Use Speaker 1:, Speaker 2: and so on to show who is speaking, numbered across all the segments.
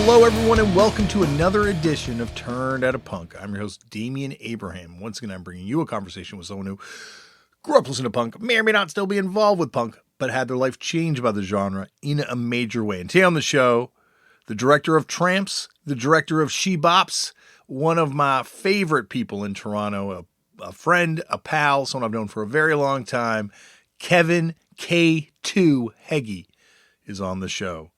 Speaker 1: Hello, everyone, and welcome to another edition of Turned Out a Punk. I'm your host, Damian Abraham. Once again, I'm bringing you a conversation with someone who grew up listening to punk, may or may not still be involved with punk, but had their life changed by the genre in a major way. And today on the show, the director of TRAMPS, the director of She Bops, one of my favorite people in Toronto, a friend, a pal, someone I've known for a very long time, Kevin K2 Hegge is on the show.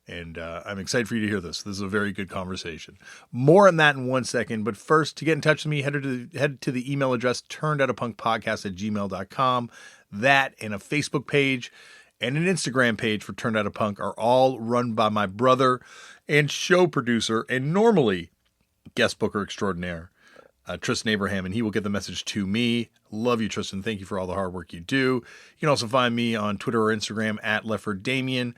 Speaker 1: And I'm excited for you to hear this. This is a very good conversation. More on that in 1 second. But first, to get in touch with me, head to the email address turnedoutapunkpodcast@gmail.com. That and a Facebook page and an Instagram page for Turned Out a Punk are all run by my brother and show producer and normally guest booker extraordinaire, Tristan Abraham, and he will get the message to me. Love you, Tristan. Thank you for all the hard work you do. You can also find me on Twitter or Instagram at LeffordDamian.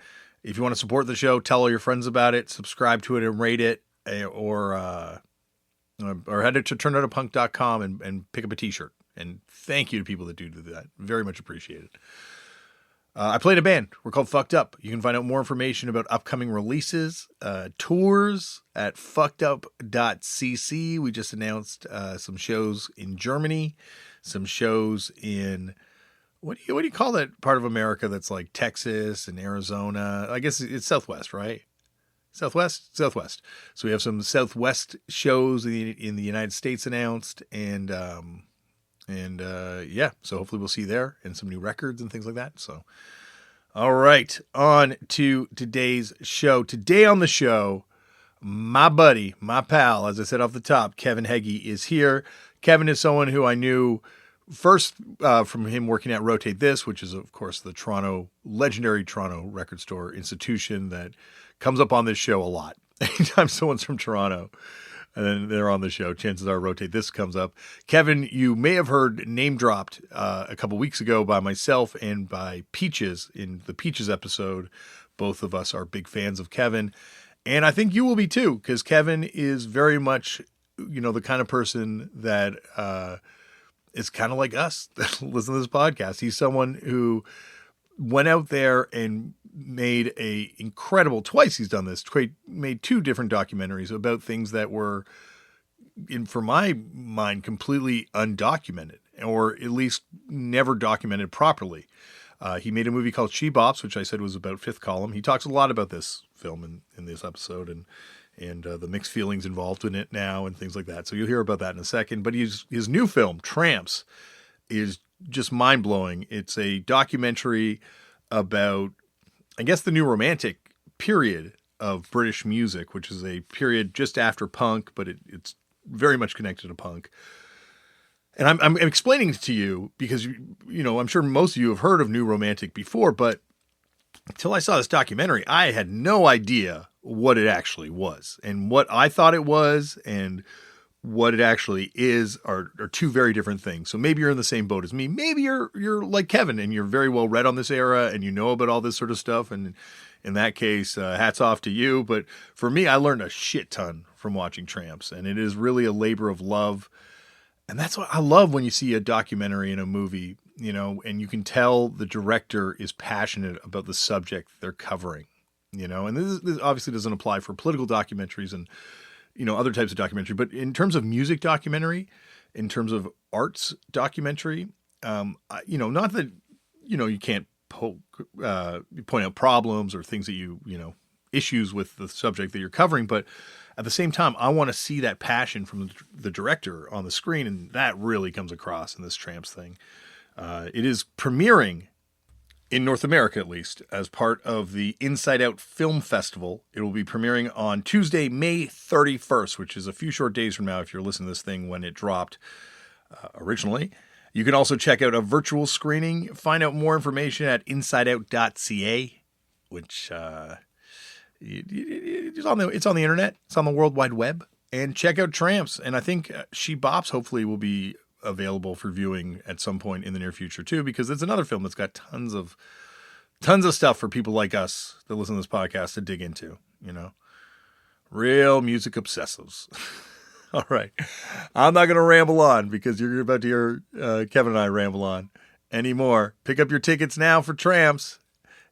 Speaker 1: If you want to support the show, tell all your friends about it, subscribe to it and rate it, or head to turnedoutapunk.com and pick up a t-shirt. And thank you to people that do that. Very much appreciated. I play in a band. We're called Fucked Up. You can find out more information about upcoming releases, tours at fuckedup.cc. We just announced some shows in Germany, some shows in... What do you call that part of America that's like Texas and Arizona? I guess it's Southwest, right? Southwest. So we have some Southwest shows in the United States announced, and yeah. So hopefully we'll see you there and some new records and things like that. So, all right, on to today's show. Today on the show, my buddy, my pal, as I said off the top, Kevin Hegge is here. Kevin is someone who I knew first, from him working at Rotate This, which is, of course, the legendary Toronto record store institution that comes up on this show a lot. Anytime someone's from Toronto and then they're on the show, chances are Rotate This comes up. Kevin, you may have heard name dropped a couple weeks ago by myself and by Peaches in the Peaches episode. Both of us are big fans of Kevin. And I think you will be too, because Kevin is very much, the kind of person that... is kind of like us that listen to this podcast. He's someone who went out there and made twice he's done this, made two different documentaries about things that were, for my mind, completely undocumented, or at least never documented properly. He made a movie called She Bops, which I said was about Fifth Column. He talks a lot about this film in this episode, and the mixed feelings involved in it now and things like that. So you'll hear about that in a second. But his new film, TRAMPS, is just mind-blowing. It's a documentary about, I guess, the new romantic period of British music, which is a period just after punk, but it's very much connected to punk. And I'm explaining it to you because, I'm sure most of you have heard of new romantic before, but until I saw this documentary, I had no idea what it actually was, and what I thought it was and what it actually is are two very different things. So maybe you're in the same boat as me. Maybe you're like Kevin and you're very well read on this era and you know about all this sort of stuff. And in that case, hats off to you. But for me, I learned a shit ton from watching TRAMPS, and it is really a labor of love. And that's what I love when you see a documentary in a movie, and you can tell the director is passionate about the subject they're covering. And this obviously doesn't apply for political documentaries and, other types of documentary. But in terms of music documentary, in terms of arts documentary, not that, you can't point out problems or things that issues with the subject that you're covering. But at the same time, I want to see that passion from the director on the screen. And that really comes across in this TRAMPS thing. It is premiering in North America, at least, as part of the Inside Out Film Festival. It will be premiering on Tuesday, May 31st, which is a few short days from now if you're listening to this thing when it dropped originally. You can also check out a virtual screening. Find out more information at insideout.ca, which it's on the internet. It's on the World Wide Web. And check out TRAMPS. And I think She Bops hopefully will be available for viewing at some point in the near future too, because it's another film that's got tons of stuff for people like us that listen to this podcast to dig into, real music obsessives. All right. I'm not going to ramble on because you're about to hear Kevin and I ramble on anymore. Pick up your tickets now for TRAMPS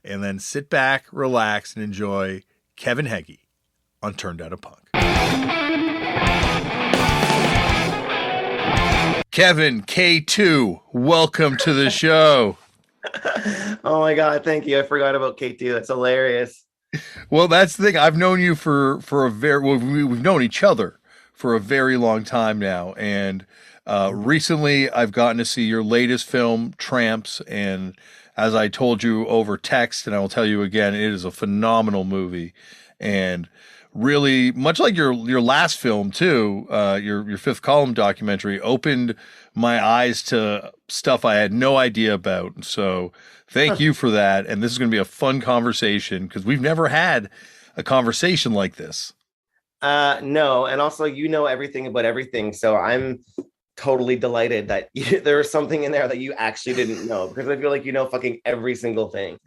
Speaker 1: and then sit back, relax, and enjoy Kevin Hegge on Turned Out a Punk. Kevin, K2, welcome to the show.
Speaker 2: Oh my God, thank you. I forgot about K2. That's hilarious.
Speaker 1: Well, that's the thing. I've known you for a very well. We've known each other for a very long time now, and recently I've gotten to see your latest film, Tramps, and as I told you over text, and I will tell you again, it is a phenomenal movie, and really much like your last film too. Your Fifth Column documentary opened my eyes to stuff I had no idea about. So thank you for that. And this is going to be a fun conversation because we've never had a conversation like this.
Speaker 2: No, and also you know everything about everything, so I'm totally delighted that there was something in there that you actually didn't know, because I feel like you know fucking every single thing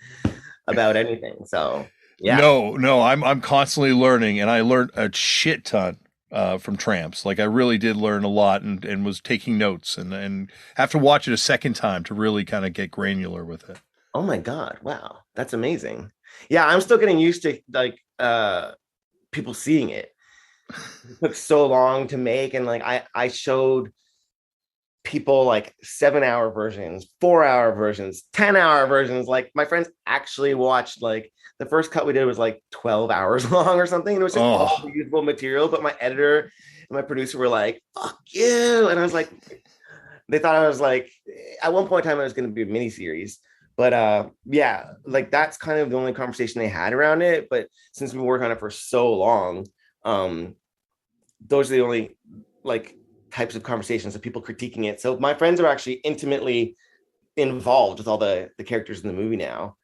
Speaker 2: about anything. So yeah.
Speaker 1: No, I'm constantly learning, and I learned a shit ton from Tramps. Like I really did learn a lot, and was taking notes, and have to watch it a second time to really kind of get granular with it.
Speaker 2: Oh my God, wow, that's amazing. Yeah, I'm still getting used to like people seeing it. It took so long to make, and like I showed people like 7-hour versions, 4-hour versions, 10-hour versions. Like my friends actually watched, like the first cut we did was like 12 hours long or something. And it was just all the usable material. But my editor and my producer were like, fuck you. And I was like, they thought I was like, at one point in time, it was going to be a mini series. But yeah, like that's kind of the only conversation they had around it. But since we worked on it for so long, those are the only like types of conversations of people critiquing it. So my friends are actually intimately involved with all the characters in the movie now.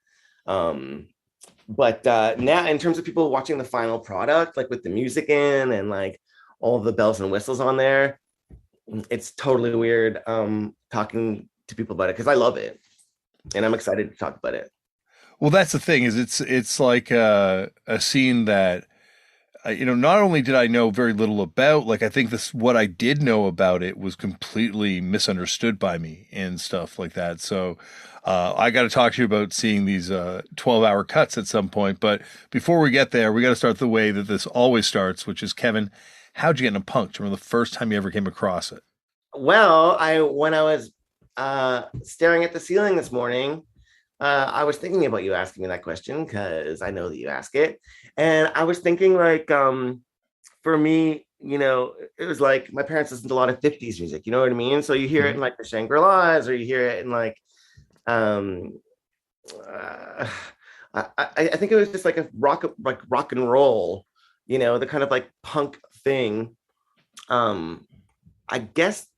Speaker 2: But now in terms of people watching the final product, like with the music in and like all the bells and whistles on there, it's totally weird talking to people about it because I love it and I'm excited to talk about it.
Speaker 1: Well, that's the thing is it's like a scene that not only did I know very little about, like I think this what I did know about it was completely misunderstood by me and stuff like that. So I got to talk to you about seeing these 12-hour cuts at some point. But before we get there, we got to start the way that this always starts, which is, Kevin, how'd you get into punk? Do you remember the first time you ever came across it?
Speaker 2: Well, when I was staring at the ceiling this morning, I was thinking about you asking me that question because I know that you ask it. And I was thinking like, for me, it was like my parents listened to a lot of 50s music, you know what I mean? So you hear it in like the Shangri-Las, or you hear it in like, I think it was just like a rock and roll, the kind of like punk thing. I guess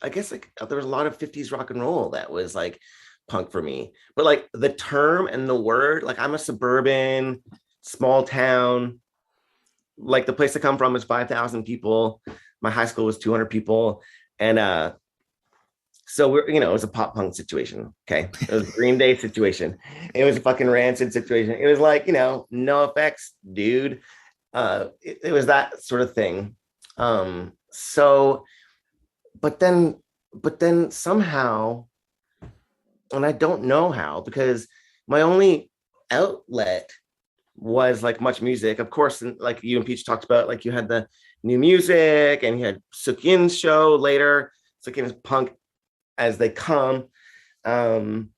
Speaker 2: like there was a lot of 50s rock and roll that was like punk for me, but like the term and the word, like I'm a suburban small town, like the place I come from is 5,000 people, my high school was 200 people, and so we're it was a pop punk situation. Okay, it was a Green Day situation, it was a fucking Rancid situation, it was like no effects, dude. It was that sort of thing. So but then somehow, and I don't know how, because my only outlet was like much music, of course. And like you and Peach talked about, like you had the new music and you had Sukyin's show later. Sukyin's punk as they come. And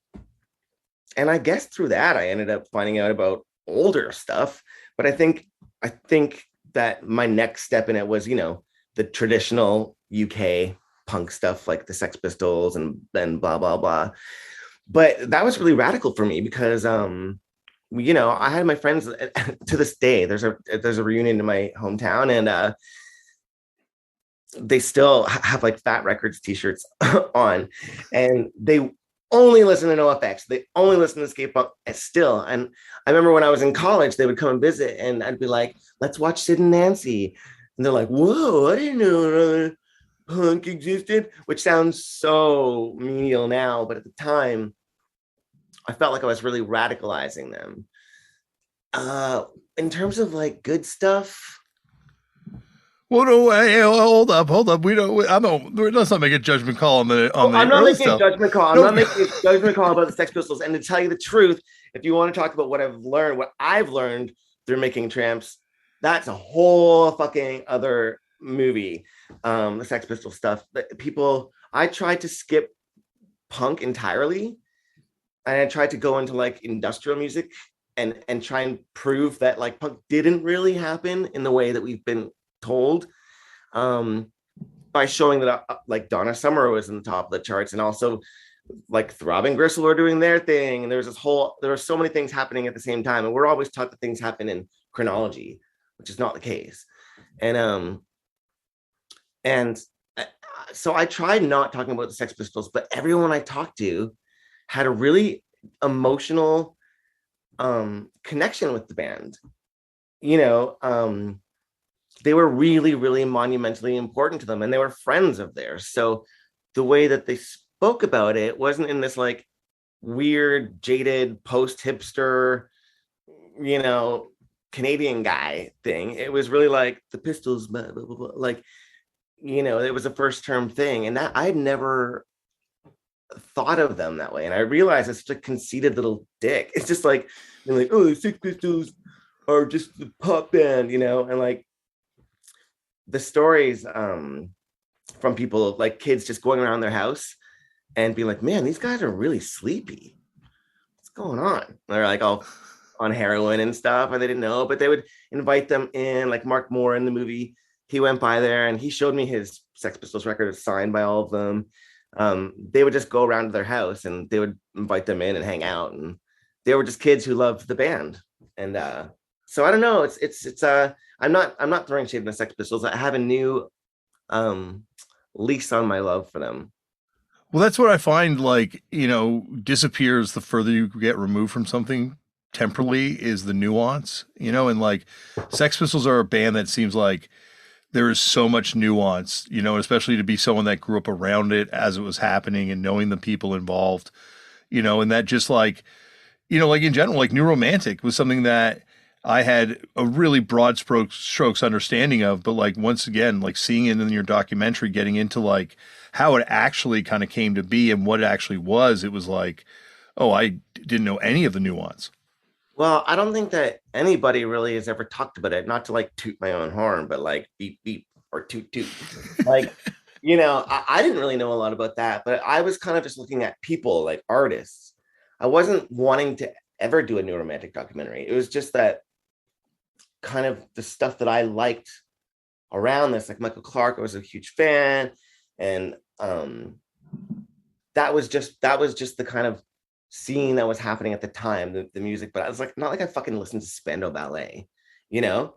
Speaker 2: I guess through that, I ended up finding out about older stuff. But I think that my next step in it was, the traditional UK punk stuff, like the Sex Pistols and then blah, blah, blah. But that was really radical for me because, I had my friends to this day. There's a reunion in my hometown, and they still have like Fat Records t-shirts on, and they only listen to NoFX. They only listen to skate punk still. And I remember when I was in college, they would come and visit, and I'd be like, "Let's watch Sid and Nancy," and they're like, "Whoa, I didn't know punk existed," which sounds so menial now, but at the time I felt like I was really radicalizing them. In terms of like good stuff.
Speaker 1: Well, no, hey, hold up. We don't. I don't. Let's not make a judgment call on the
Speaker 2: I'm not
Speaker 1: early
Speaker 2: making
Speaker 1: stuff.
Speaker 2: a judgment call. I'm not making a judgment call about the Sex Pistols. And to tell you the truth, if you want to talk about what I've learned through making Tramps, that's a whole fucking other movie. The Sex Pistols stuff. People, I tried to skip punk entirely, and I tried to go into like industrial music and try and prove that like punk didn't really happen in the way that we've been told. Um, by showing that like Donna Summer was in the top of the charts, and also like Throbbing Gristle were doing their thing, and there were so many things happening at the same time, and we're always taught that things happen in chronology, which is not the case. And so I tried not talking about the Sex Pistols, but everyone I talked to had a really emotional connection with the band. You know, they were really, really monumentally important to them, and they were friends of theirs. So the way that they spoke about it wasn't in this like weird, jaded, post hipster, you know, Canadian guy thing. It was really like the Pistols, blah, blah, blah, blah. Like, you know, it was a first term thing. And that I'd never thought of them that way. And I realized it's such a conceited little dick. It's just like, they're like, oh, the Sex Pistols are just the pop band, you know, and like the stories from people like kids just going around their house and being like, man, these guys are really sleepy. What's going on? And they're like all on heroin and stuff, and they didn't know, but they would invite them in. Like Mark Moore in the movie, he went by there and he showed me his Sex Pistols record signed by all of them. They would just go around to their house and they would invite them in and hang out, and they were just kids who loved the band. And so I don't know. It's I'm not throwing shade in the Sex Pistols. I have a new lease on my love for them.
Speaker 1: Well, that's what I find, like, disappears the further you get removed from something temporally is the nuance, and like Sex Pistols are a band that seems like there is so much nuance, especially to be someone that grew up around it as it was happening and knowing the people involved, and that just like, like in general, like New Romantic was something that I had a really broad strokes understanding of, but like once again, like seeing it in your documentary, getting into like how it actually kind of came to be and what it actually was, it was like, oh, I didn't know any of the nuance.
Speaker 2: Well, I don't think that anybody really has ever talked about it. Not to like toot my own horn, but like beep beep or toot toot. Like, I didn't really know a lot about that, but I was kind of just looking at people like artists. I wasn't wanting to ever do a New Romantic documentary. It was just that kind of the stuff that I liked around this, like Michael Clark, I was a huge fan, and that was just the kind of scene that was happening at the time, the music. But I was like, not like I fucking listened to Spandau Ballet, you know.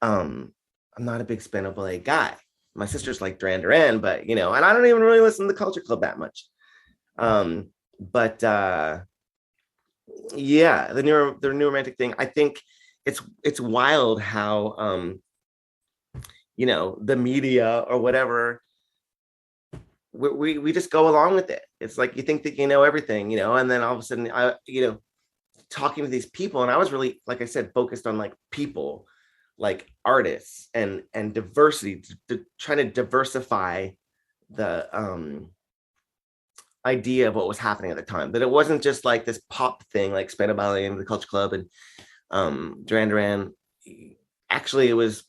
Speaker 2: I'm not a big Spandau Ballet guy. My sister's like Duran Duran, but and I don't even really listen to the Culture Club that much. But yeah, the new romantic thing, I think it's wild how the media or whatever, we just go along with it. It's like you think that you know everything, and then all of a sudden I talking to these people, and I was really, like I said, focused on like people, like artists and diversity, trying to diversify the idea of what was happening at the time, that it wasn't just like this pop thing like Spandau Ballet and the Culture Club and Duran Duran. Actually, it was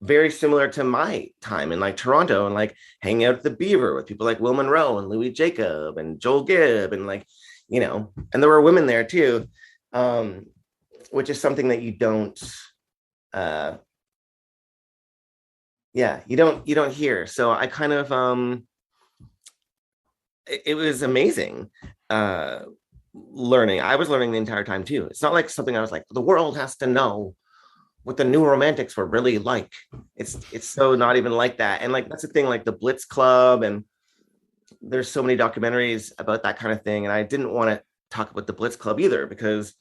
Speaker 2: very similar to my time in like Toronto and like hanging out at the Beaver with people like Will Monroe and Louis Jacob and Joel Gibb and like, and there were women there too, which is something that you don't, you don't hear. So I kind of, it was amazing. Learning. I was learning the entire time too. It's not like something I was like, the world has to know what the New Romantics were really like. It's so not even like that. And like that's the thing, like the Blitz Club, and there's so many documentaries about that kind of thing. And I didn't want to talk about the Blitz Club either, because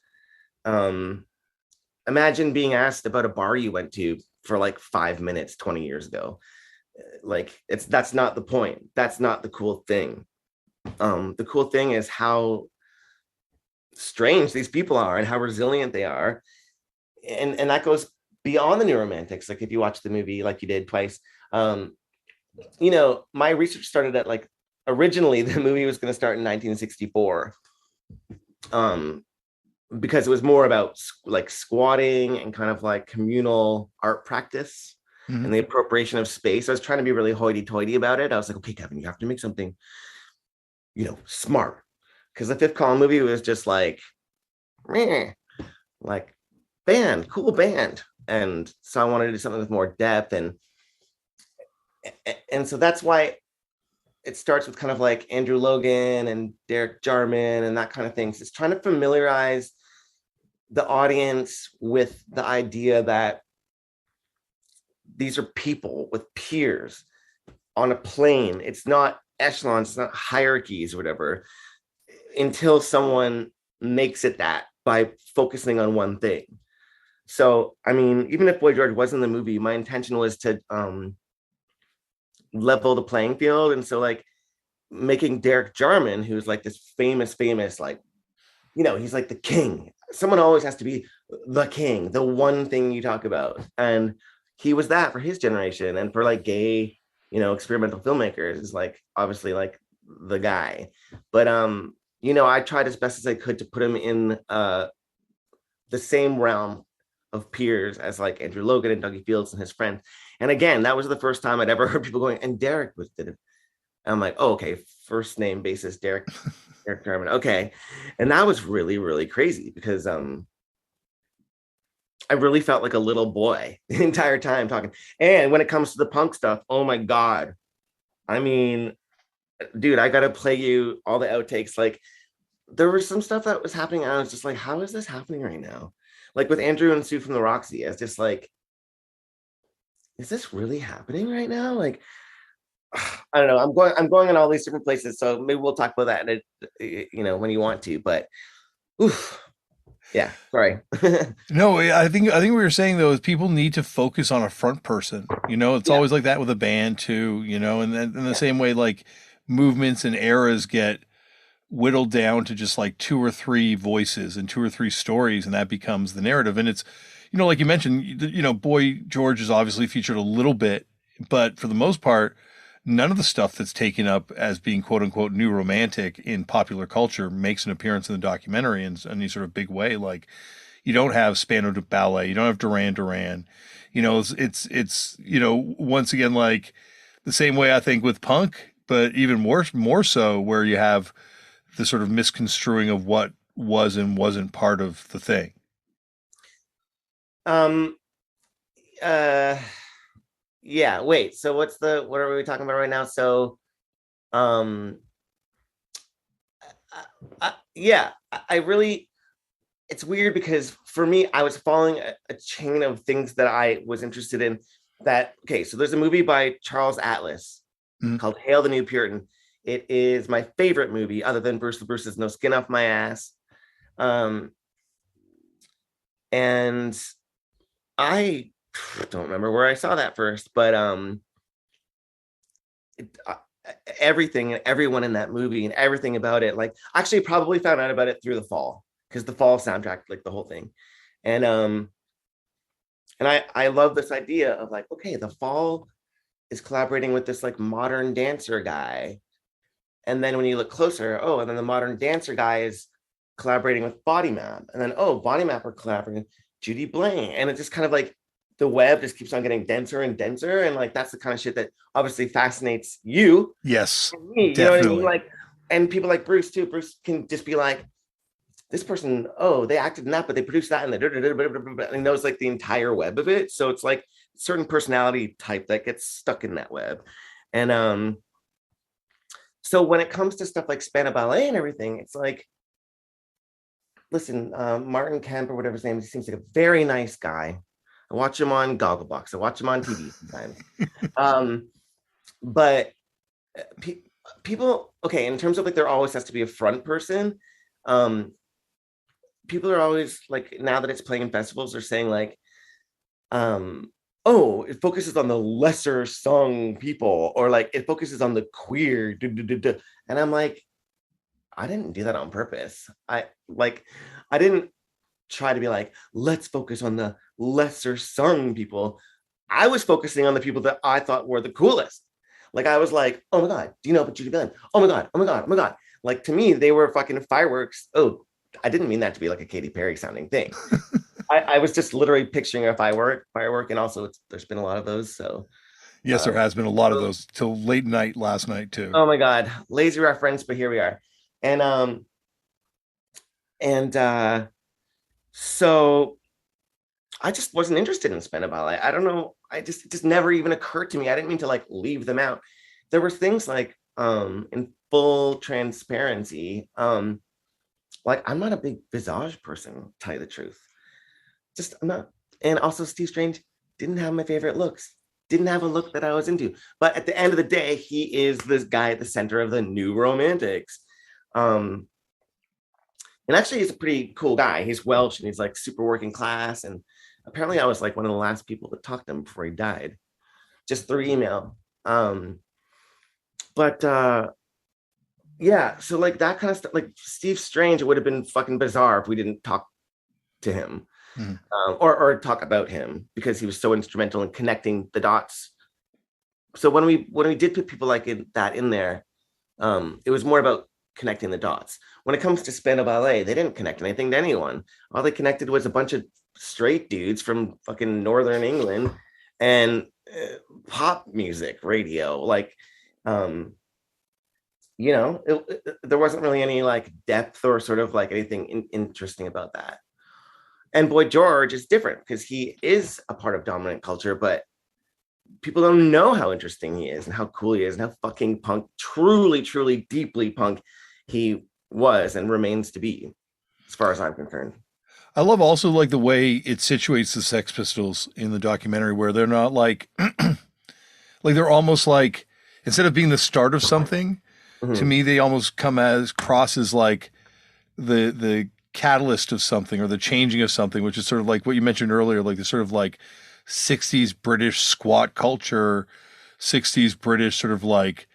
Speaker 2: imagine being asked about a bar you went to for like 5 minutes 20 years ago. Like that's not the point. That's not the cool thing. The cool thing is how strange these people are and how resilient they are. And that goes beyond the New Romantics. Like if you watch the movie like you did twice, my research started at like, originally the movie was going to start in 1964. because it was more about like squatting and kind of like communal art practice
Speaker 1: Mhm.
Speaker 2: and the appropriation of space. I was trying to be really hoity-toity about it. I was like, okay, Kevin, you have to make something, smart. Because the Fifth Column movie was just like, meh, like band, cool band. And so I wanted to do something with more depth. And so that's why it starts with kind of like Andrew Logan and Derek Jarman and that kind of things. It's trying to familiarize the audience with the idea that these are people with peers on a plane. It's not echelons, it's not hierarchies or whatever, until someone makes it that by focusing on one thing. So, I mean, even if Boy George was in the movie, my intention was to level the playing field. And so, like, making Derek Jarman, who's like this famous, like, he's like the king. Someone always has to be the king, the one thing you talk about. And he was that for his generation. And for like gay, experimental filmmakers, is like obviously like the guy. But I tried as best as I could to put him in the same realm of peers as like Andrew Logan and Dougie Fields and his friends. And again, that was the first time I'd ever heard people going, and Derek was did it. And I'm like, oh, okay, first name basis, Derek Jarman. Okay. And that was really, really crazy because I really felt like a little boy the entire time talking. And when it comes to the punk stuff, oh my God. I mean, dude, I gotta play you all the outtakes. Like there was some stuff that was happening. And I was just like, how is this happening right now? Like with Andrew and Sue from the Roxy, I was just like, is this really happening right now? Like, I don't know. I'm going in all these different places. So maybe we'll talk about that when you want to, but oof, yeah, sorry.
Speaker 1: No, I think what you're saying though is people need to focus on a front person. It's
Speaker 2: Yeah,
Speaker 1: always like that with a band too. And then in the
Speaker 2: yeah.
Speaker 1: same way, like movements and eras get whittled down to just like two or three voices and two or three stories, and that becomes the narrative. And it's, like you mentioned, Boy George is obviously featured a little bit, but for the most part, none of the stuff that's taken up as being quote unquote new romantic in popular culture makes an appearance in the documentary in any sort of big way. Like you don't have Spandau Ballet, you don't have Duran Duran. It's once again like the same way I think with punk, but even more so where you have the sort of misconstruing of what was and wasn't part of the thing.
Speaker 2: Um, uh, yeah, wait. So what are we talking about right now? So, um, yeah, I really, it's weird because for me, I was following a chain of things that I was interested in. Okay, so there's a movie by Charles Atlas
Speaker 1: Mhm.
Speaker 2: called Hail the New Puritan. It is my favorite movie, other than Bruce's No Skin Off My Ass. Um, and I don't remember where I saw that first, but it, everything and everyone in that movie and everything about it, like actually probably found out about it through the fall because the fall soundtrack, like the whole thing, and I love this idea of like, okay, the fall is collaborating with this like modern dancer guy, and then when you look closer, oh, and then the modern dancer guy is collaborating with Body Map, and then oh, Body Map are collaborating with Judy Blank, and it just kind of like the web just keeps on getting denser and denser, and like that's the kind of shit that obviously fascinates you
Speaker 1: Yes,
Speaker 2: and me. You know what I mean?
Speaker 1: definitely.
Speaker 2: Like, and people like Bruce too. Bruce can just be like, this person, oh, they acted in that, but they produced that, and and he knows like the entire web of it. So it's like certain personality type that gets stuck in that web, and so when it comes to stuff like Spandau Ballet and everything, it's like, listen, Martin Kemp or whatever his name is, he seems like a very nice guy. I watch him on Gogglebox. I watch him on TV sometimes. Um, but pe- people, okay, in terms of like, there always has to be a front person. Um, People are always like, now that it's playing in festivals, they're saying like, oh, it focuses on the lesser sung people, or like it focuses on the queer. And I'm like, I didn't do that on purpose. I didn't try to be like, let's focus on the lesser sung people. I was focusing on the people that I thought were the coolest. Like I was like, oh my God, do you know about Judy Bell? Oh my God, oh my God, oh my God. Like to me, they were fucking fireworks. Oh, I didn't mean that to be like a Katy Perry sounding thing. I was just literally picturing a firework, and also there's been a lot of those. So,
Speaker 1: Yes, there has been a lot of those till late night last night too.
Speaker 2: oh my God, lazy reference, but here we are. And and so I just wasn't interested in Spin a Ballet. I don't know. It just never even occurred to me. I didn't mean to like leave them out. There were things like in full transparency, like I'm not a big visage person, to tell you the truth. Just I'm not. And also Steve Strange didn't have my favorite looks. Didn't have a look that I was into. But at the end of the day, he is this guy at the center of the new romantics. Um, and actually, he's a pretty cool guy. He's Welsh and he's like super working class. And apparently, I was like one of the last people to talk to him before he died, just through email. But yeah, so like that kind of stuff, like Steve Strange, it would have been fucking bizarre if we didn't talk to him. Or talk about him because he was so instrumental in connecting the dots. So when we did put people like that in there, it was more about connecting the dots. When it comes to Spin a Ballet, they didn't connect anything to anyone. All they connected was a bunch of straight dudes from fucking Northern England and pop music radio. Like, there wasn't really any like depth or sort of like anything interesting about that. And Boy George is different because he is a part of dominant culture, but people don't know how interesting he is and how cool he is and how fucking punk, truly, truly, deeply punk he was and remains to be, as far as I'm concerned.
Speaker 1: I love also like the way it situates the Sex Pistols in the documentary, where they're not like, like they're almost like, instead of being the start of something, to me they almost come as crosses like the catalyst of something or the changing of something, which is sort of like what you mentioned earlier, like the sort of like 60s British squat culture, 60s British sort of like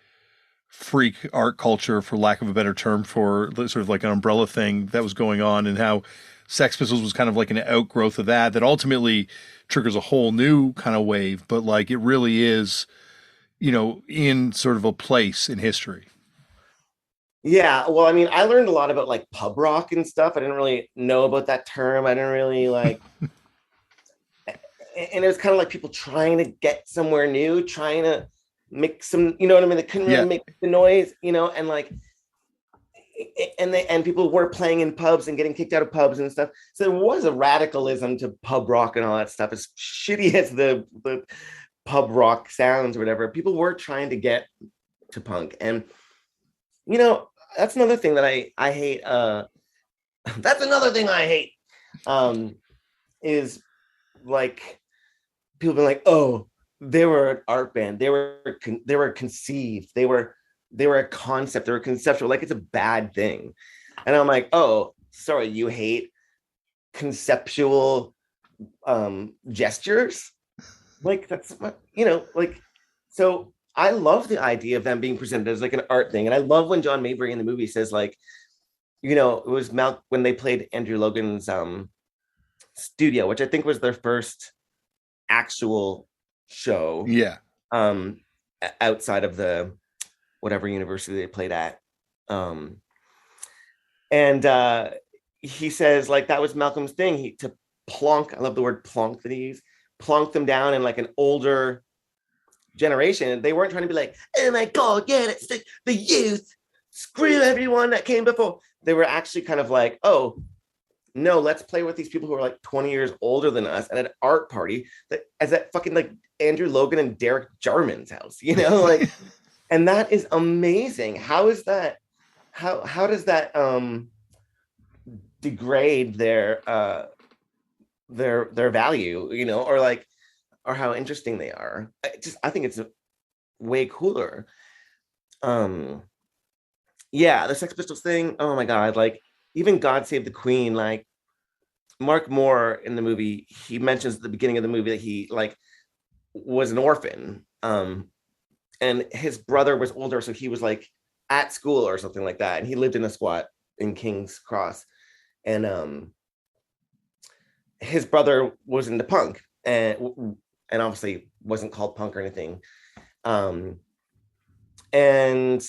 Speaker 1: freak art culture, for lack of a better term, for sort of like an umbrella thing that was going on, and how Sex Pistols was kind of like an outgrowth of that ultimately triggers a whole new kind of wave. But like it really is, in sort of a place in history.
Speaker 2: Yeah, well, I mean, I learned a lot about like pub rock and stuff. I didn't really know about that term. I didn't really like, and it was kind of like people trying to get somewhere new, trying to make some, you know what I mean? They couldn't really make the noise, and like, and people were playing in pubs and getting kicked out of pubs and stuff. So there was a radicalism to pub rock and all that stuff. As shitty as the pub rock sounds or whatever, people were trying to get to punk. And that's another thing that I hate. That's another thing I hate. Is like people being like, oh, they were an art band. They were conceived. They were a concept. They were conceptual. Like it's a bad thing. And I'm like, oh, sorry, you hate conceptual gestures. Like that's like so. I love the idea of them being presented as like an art thing. And I love when John Mabry in the movie says like, it was when they played Andrew Logan's studio, which I think was their first actual show.
Speaker 1: Yeah.
Speaker 2: Outside of the whatever university they played at. And he says like that was Malcolm's thing. To plonk, I love the word plonk that he used, plonk them down in like an older generation. They weren't trying to be like, oh my God, yeah, it's the youth, screw everyone that came before. They were actually kind of like, oh no, let's play with these people who are like 20 years older than us at an art party that as that fucking like Andrew Logan and Derek Jarman's house, like, and that is amazing. How is that? How does that degrade their value, or like, or how interesting they are? I think it's way cooler. Yeah, the Sex Pistols thing. Oh my God, like even God Save the Queen, like Mark Moore in the movie, he mentions at the beginning of the movie that he like was an orphan. And his brother was older, so he was like at school or something like that. And he lived in a squat in King's Cross. And his brother was into punk and obviously wasn't called punk or anything. And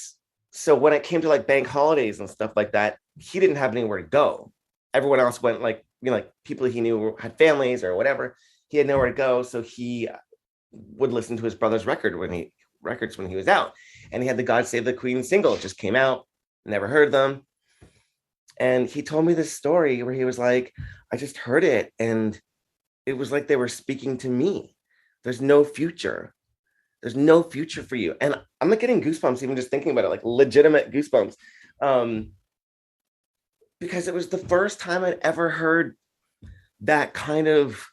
Speaker 2: so when it came to like bank holidays and stuff like that, he didn't have anywhere to go. everyone else went, like, like people he knew had families or whatever. He had nowhere to go, so he would listen to his brother's records when he was out. And he had the God Save the Queen single. It just came out. Never heard them. And he told me this story where he was like, I just heard it, and it was like they were speaking to me. There's no future. There's no future for you. And I'm like getting goosebumps even just thinking about it, like legitimate goosebumps. Um, because it was the first time I'd ever heard that kind of,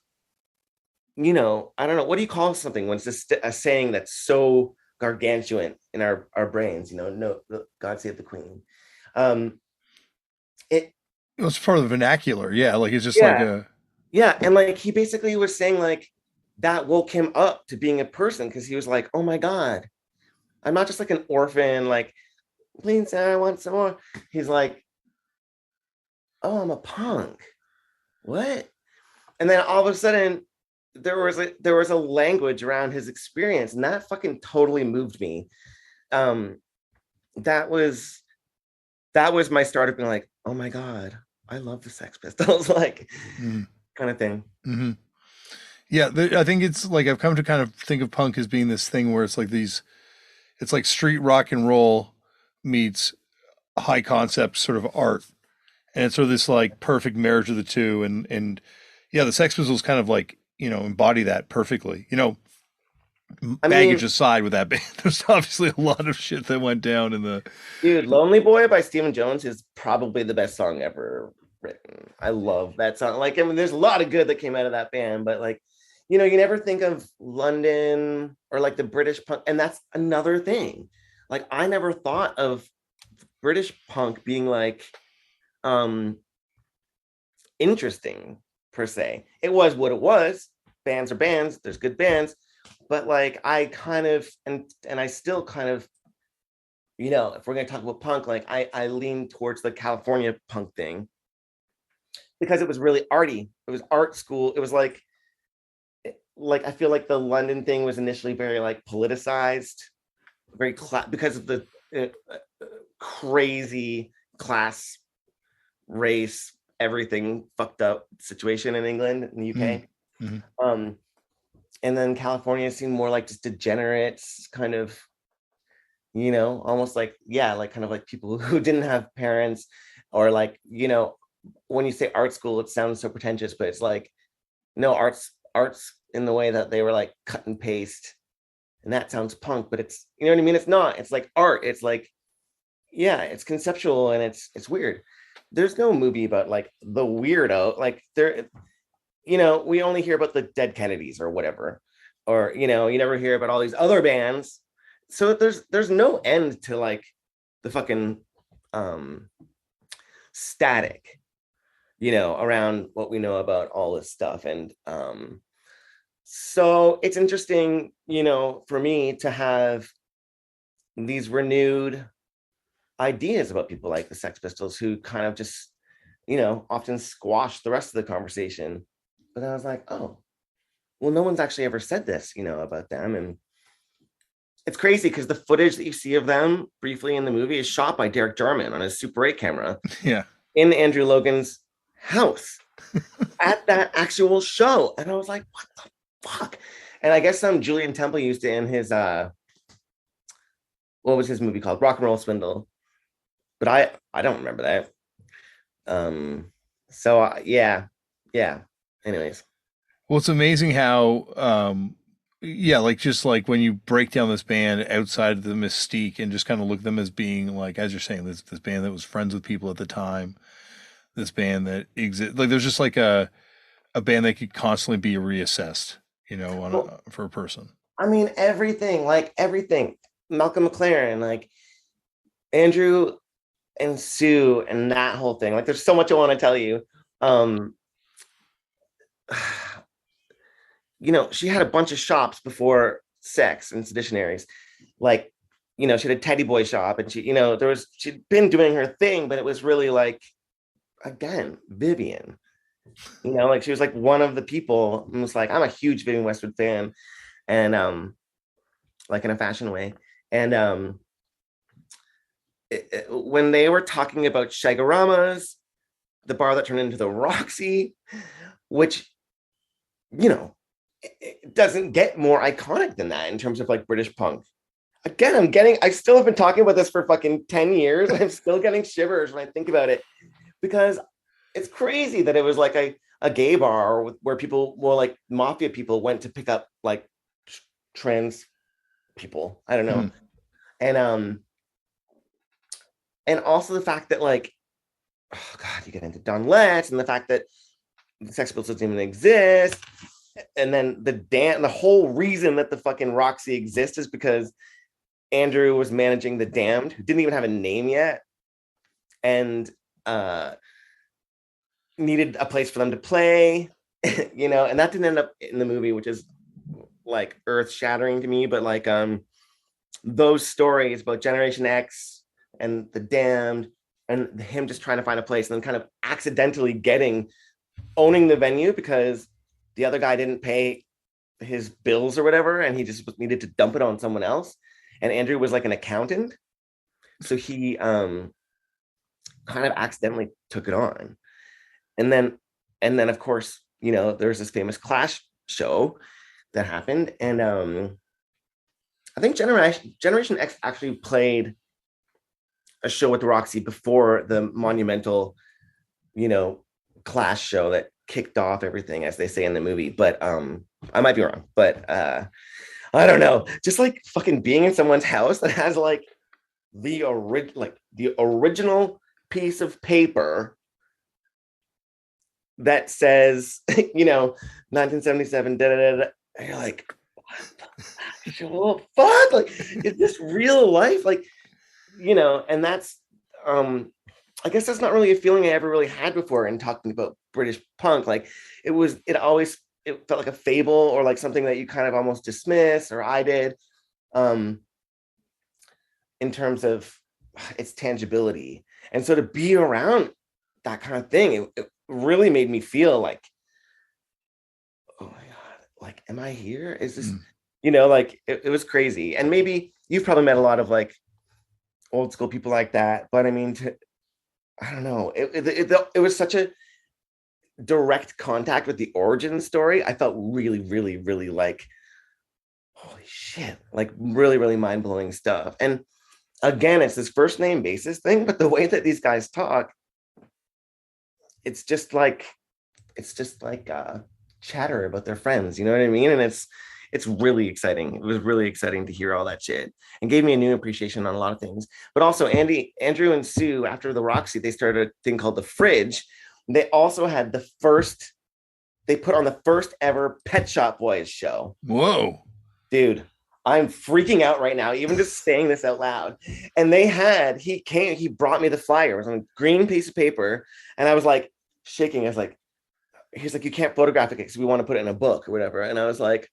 Speaker 2: I don't know, what do you call something when it's just a saying that's so gargantuan in our brains, no, God save the Queen. Um, it,
Speaker 1: It's part of the vernacular. Yeah. Like it's just like
Speaker 2: yeah,
Speaker 1: a,
Speaker 2: yeah. And like he basically was saying, like, that woke him up to being a person, because he was like, oh my God, I'm not just like an orphan, like, please, I want some more. He's like, oh, I'm a punk. What? And then all of a sudden, there was a language around his experience, and that fucking totally moved me. Um, that was my start of being like, oh my God, I love the Sex Pistols, like,
Speaker 1: mm,
Speaker 2: kind of thing.
Speaker 1: mm-hmm. Yeah. I think it's like I've come to kind of think of punk as being this thing where it's like it's like street rock and roll meets high concept sort of art. And it's sort of this like perfect marriage of the two. And yeah, the Sex Pistols kind of like, embody that perfectly.
Speaker 2: I
Speaker 1: Baggage
Speaker 2: mean,
Speaker 1: aside with that band, there's obviously a lot of shit that went down in the.
Speaker 2: dude, Lonely Boy by Stephen Jones is probably the best song ever written. I love that song. Like, I mean, there's a lot of good that came out of that band, but like, you never think of London or like the British punk. And that's another thing. Like, I never thought of British punk being like interesting per se. It was what it was. Bands are bands, there's good bands, but like I kind of and I still kind of, if we're going to talk about punk, like I lean towards the California punk thing, because it was really arty. It was art school. It was like I feel like the London thing was initially very like politicized, very because of the crazy class, race, everything fucked up situation in England and the UK.
Speaker 1: Mm-hmm.
Speaker 2: And then California seemed more like just degenerates, kind of, almost like, yeah, like kind of like people who didn't have parents, or like, when you say art school, it sounds so pretentious, but it's like, no, arts in the way that they were like cut and paste. And that sounds punk, but it's, you know what I mean? It's not, it's like art. It's like, yeah, it's conceptual and it's weird. There's no movie about like the weirdo, like we only hear about the dead Kennedys or whatever, or you never hear about all these other bands. So there's no end to like the fucking static, around what we know about all this stuff. And so it's interesting, for me to have these renewed ideas about people like the Sex Pistols, who kind of just, often squash the rest of the conversation. But I was like, oh, well, no one's actually ever said this, about them. And it's crazy because the footage that you see of them briefly in the movie is shot by Derek Jarman on his Super 8 camera
Speaker 1: Yeah.
Speaker 2: in Andrew Logan's house at that actual show. And I was like, what the fuck? And I guess Julian Temple used it in his, what was his movie called? Rock and Roll Swindle. But I don't remember that. So yeah. Anyways.
Speaker 1: Well, it's amazing how, yeah, like just like when you break down this band outside of the mystique and just kind of look at them as being like, as you're saying, this band that was friends with people at the time, this band that exists, like there's just like a band that could constantly be reassessed, for a person.
Speaker 2: I mean, everything. Malcolm McLaren, like Andrew and Sue, and that whole thing. Like, there's so much I want to tell you. She had a bunch of shops before Sex and Seditionaries. Like, she had a Teddy Boy shop, and she'd been doing her thing, but it was really like, again, Vivian. Like she was like one of the people. And was like, I'm a huge Vivian Westwood fan, and like in a fashion way. And when they were talking about Shagaramas, the bar that turned into the Roxy, which, you know, it doesn't get more iconic than that in terms of like British punk. Again, I still have been talking about this for fucking 10 years. I'm still getting shivers when I think about it because it's crazy that it was like a gay bar where people, more like mafia people, went to pick up like trans people. I don't know.
Speaker 1: Hmm.
Speaker 2: And and also the fact that like, oh God, you get into Don Letts and the fact that the Sex Pistols didn't even exist. And then the whole reason that the fucking Roxy exists is because Andrew was managing the Damned, who didn't even have a name yet, and needed a place for them to play, you know, and that didn't end up in the movie, which is like earth shattering to me. But like those stories about Generation X and the Damned and him just trying to find a place and then kind of accidentally owning the venue because the other guy didn't pay his bills or whatever, and he just needed to dump it on someone else. And Andrew was like an accountant, so he kind of accidentally took it on. And then of course, you know, there's this famous Clash show that happened, and I think Generation X actually played a show with Roxy before the monumental, you know, Clash show that kicked off everything, as they say in the movie. But I might be wrong, but I don't know. Just like fucking being in someone's house that has like the original piece of paper that says, you know, 1977, da, da, da, da. And you're like, what the fuck? Like, is this real life? Like, you know, and that's I guess that's not really a feeling I ever really had before in talking about British punk. Like it felt like a fable or like something that you kind of almost dismiss, or I did, um, in terms of its tangibility. And so to be around that kind of thing, it really made me feel like, oh my God, like, am I here? Is this,
Speaker 1: Hmm.
Speaker 2: you know, like it was crazy. And maybe you've probably met a lot of like old school people like that. But I mean, I don't know. It was such a direct contact with the origin story. I felt really, really, really like, holy shit, like really, really mind blowing stuff. And again, it's this first name basis thing, but the way that these guys talk, it's just like chatter about their friends. You know what I mean? And it's really exciting. It was really exciting to hear all that shit and gave me a new appreciation on a lot of things. But also Andrew and Sue, after the Roxy, they started a thing called the Fridge. They also had they put on the first ever Pet Shop Boys show.
Speaker 1: Whoa.
Speaker 2: Dude, I'm freaking out right now, even just saying this out loud. And he brought me the flyer. It was on a green piece of paper. And I was like shaking. I was like, he's like, you can't photograph it because we want to put it in a book or whatever. And I was like,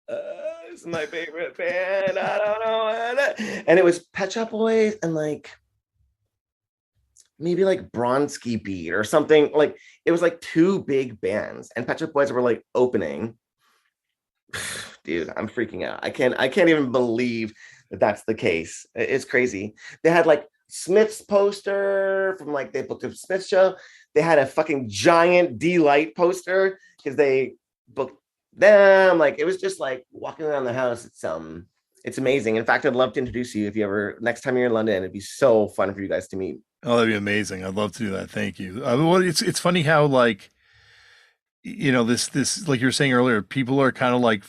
Speaker 2: this is my favorite band. I don't know. And it was Pet Shop Boys and like maybe like Bronski Beat or something. Like it was like two big bands, and Pet Shop Boys were like opening. Dude, I'm freaking out. I can't even believe that that's the case. It's crazy. They had like Smith's poster from like they booked a Smith show. They had a fucking giant D-Light poster because they booked them. Like it was just like walking around the house. It's amazing. In fact, I'd love to introduce you if you ever next time you're in London. It'd be so fun for you guys to meet.
Speaker 1: Oh, that'd be amazing. I'd love to do that. Thank you. Well, it's funny how like this like you were saying earlier, people are kind of like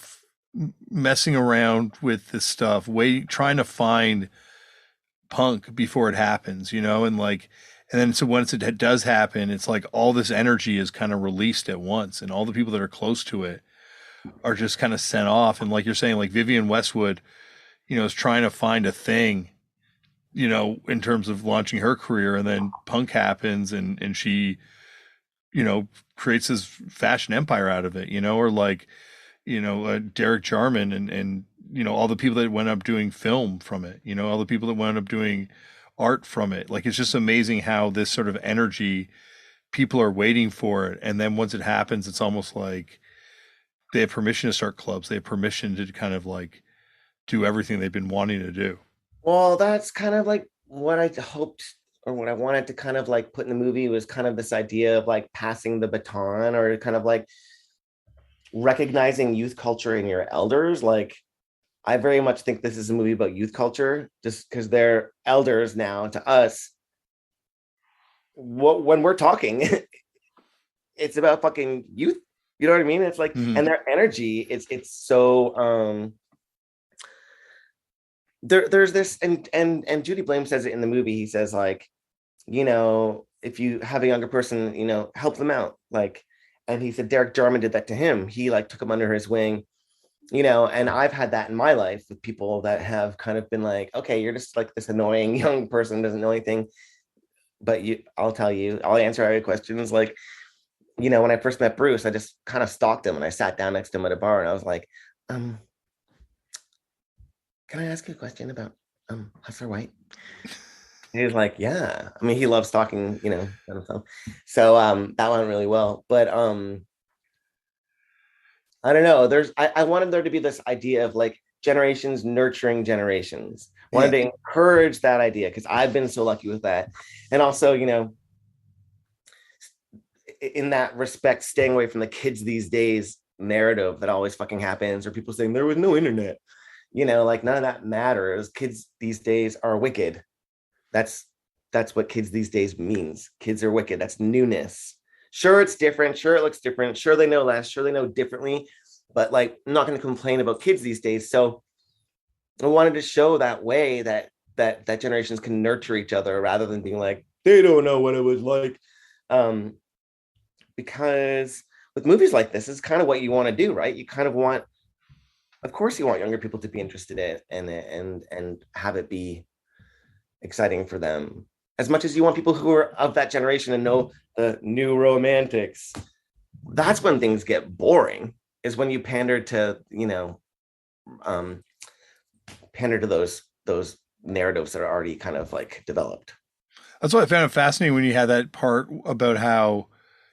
Speaker 1: messing around with this stuff, trying to find punk before it happens, and like, and then so once it does happen, it's like all this energy is kind of released at once, and all the people that are close to it are just kind of sent off. And like you're saying, like Vivian Westwood, is trying to find a thing, in terms of launching her career, and then punk happens, and she, creates this fashion empire out of it, or like, Derek Jarman and all the people that went up doing film from it, all the people that went up doing art from it. Like it's just amazing how this sort of energy, people are waiting for it, and then once it happens, it's almost like they have permission to start clubs. They have permission to kind of like do everything they've been wanting to do.
Speaker 2: Well, that's kind of like what I hoped or what I wanted to kind of like put in the movie was kind of this idea of like passing the baton, or kind of like recognizing youth culture in your elders. Like, I very much think this is a movie about youth culture, just because they're elders now to us. When we're talking, it's about fucking youth. You know what I mean? It's like,
Speaker 1: Mhm.
Speaker 2: and their energy, it's so there's this, and Judy Blame says it in the movie. He says like, if you have a younger person, help them out. Like, and he said Derek Jarman did that to him. He like took him under his wing, and I've had that in my life with people that have kind of been like, okay, you're just like this annoying young person, doesn't know anything. But I'll tell you, I'll answer all your questions. Like, when I first met Bruce, I just kind of stalked him and I sat down next to him at a bar and I was like, um, can I ask you a question about Hustler White? He was like, yeah. I mean, he loves talking, himself. So that went really well. But I don't know. I wanted there to be this idea of like generations nurturing generations. Wanted
Speaker 1: Yeah.
Speaker 2: to encourage that idea because I've been so lucky with that. And also, in that respect, staying away from the kids these days narrative that always fucking happens, or people saying there was no internet. Like none of that matters. Kids these days are wicked. That's what kids these days means. Kids are wicked. That's newness. Sure, it's different. Sure, it looks different. Sure, they know less. Sure, they know differently. But like, I'm not going to complain about kids these days. So I wanted to show that way that generations can nurture each other rather than being like, they don't know what it was like. Because with movies like this is kind of what you want to do, right? You kind of want, of course, you want younger people to be interested in and have it be exciting for them, as much as you want people who are of that generation and know the new romantics. That's when things get boring, is when you pander to um pander to those narratives that are already kind of like developed.
Speaker 1: That's why I found it fascinating when you had that part about how,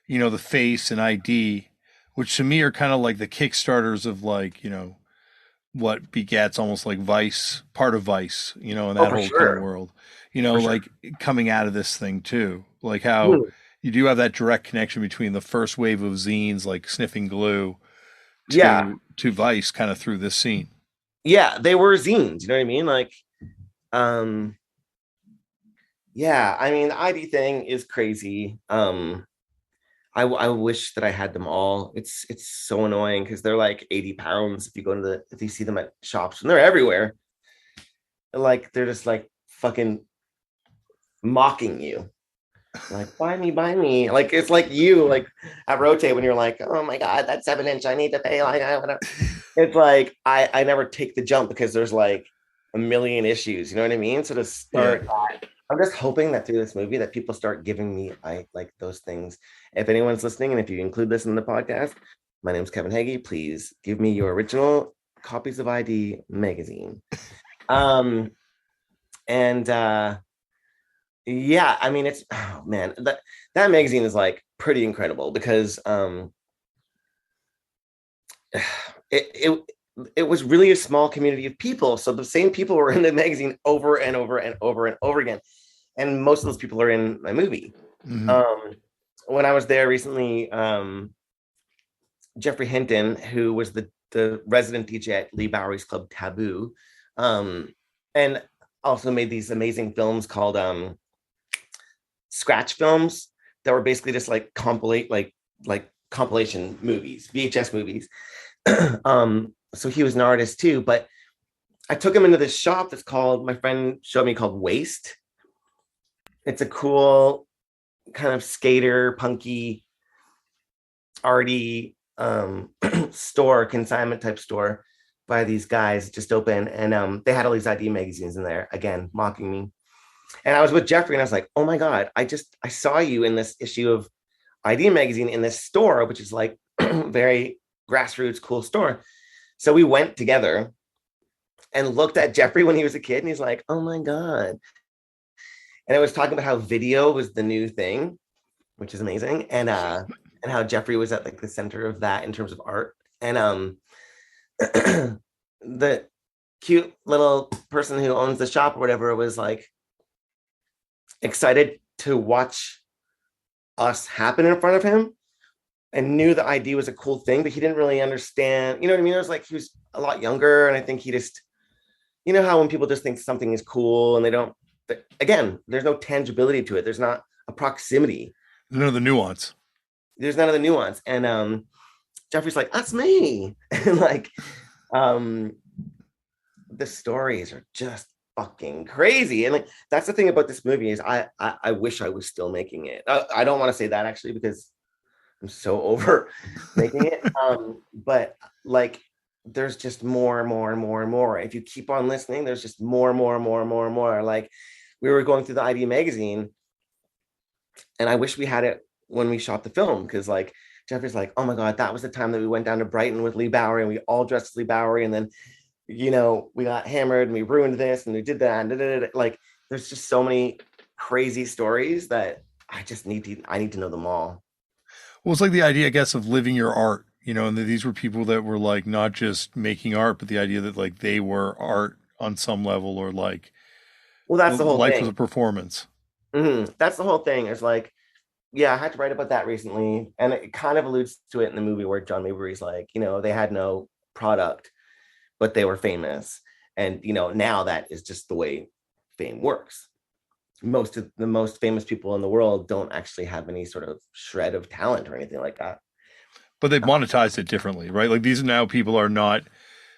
Speaker 1: the face and ID, which to me are kind of like the kickstarters of like, what begets almost like Vice, part of Vice, in
Speaker 2: Oh,
Speaker 1: that
Speaker 2: for
Speaker 1: whole kind of
Speaker 2: sure.
Speaker 1: world,
Speaker 2: For sure.
Speaker 1: like coming out of this thing too, like how
Speaker 2: Hmm.
Speaker 1: you do have that direct connection between the first wave of zines like Sniffing Glue
Speaker 2: Yeah.
Speaker 1: to Vice kind of through this scene.
Speaker 2: Yeah, they were zines, you know what I mean? Like, um yeah, I mean, the ID thing is crazy. I wish that I had them all. It's so annoying because they're like 80 pounds if you go to if you see them at shops, and they're everywhere. Like, they're just like fucking mocking you. Like, buy me. Like, it's like you like at Rotate when you're like, oh my God, that's 7 inch. I need to pay. Like, it's like I never take the jump because there's like a million issues. You know what I mean? So to
Speaker 1: Yeah.
Speaker 2: start, I'm just hoping that through this movie that people start giving me like those things. If anyone's listening, and if you include this in the podcast, my name's Kevin Hegge. Please give me your original copies of ID magazine. Um, and yeah, I mean, it's, oh man, that magazine is like pretty incredible because it it it was really a small community of people. So the same people were in the magazine over and over and over and over again. And most of those people are in my movie.
Speaker 1: Hmm.
Speaker 2: Um, when I was there recently, Jeffrey Hinton, who was the resident DJ at Lee Bowery's club Taboo, and also made these amazing films called scratch films that were basically just like compilation movies, VHS movies. So he was an artist too, but I took him into this shop that's called, my friend showed me, called Waste. It's a cool kind of skater, punky, arty store, consignment type store by these guys just open. And they had all these ID magazines in there, again, mocking me. And I was with Jeffrey and I was like, oh my God, I saw you in this issue of ID magazine in this store, which is like very grassroots, cool store. So we went together and looked at Jeffrey when he was a kid, and he's like, oh my God. And it was talking about how video was the new thing, which is amazing. And how Jeffrey was at like the center of that in terms of art. And the cute little person who owns the shop or whatever was like, excited to watch us happen in front of him, and knew the ID was a cool thing, but he didn't really understand. You know what I mean? It was like he was a lot younger, and I think he just, you know how when people just think something is cool and they don't. Again, there's no tangibility to it. There's not a proximity.
Speaker 1: None of the nuance.
Speaker 2: There's none of the nuance. And Jeffrey's like, that's me. And like, the stories are just fucking crazy. And like, that's the thing about this movie is I wish I was still making it. I don't want to say that actually, because I'm so over making it. But like, there's just more and more and more and more. If you keep on listening, there's just more and more and more and more and more. Like, we were going through the ID magazine, and I wish we had it when we shot the film, because like Jeffrey's like, oh my God, that was the time that we went down to Brighton with Lee Bowery, and we all dressed as Lee Bowery, and then, you know, we got hammered and we ruined this and we did that. And like, there's just so many crazy stories that I need to know them all.
Speaker 1: Well, it's like the idea, I guess, of living your art, you know, and that these were people that were like not just making art, but the idea that like they were art on some level, or like
Speaker 2: Well, that's the whole
Speaker 1: life was
Speaker 2: thing.
Speaker 1: a performance.
Speaker 2: That's the whole thing. It's like, yeah, I had to write about that recently, and it kind of alludes to it in the movie where John Mabry's like, you know, they had no product, but they were famous, and you know, now that is just the way fame works. Most of the most famous people in the world don't actually have any sort of shred of talent or anything like that.
Speaker 1: But they've monetized it differently, right? Like these now people are not,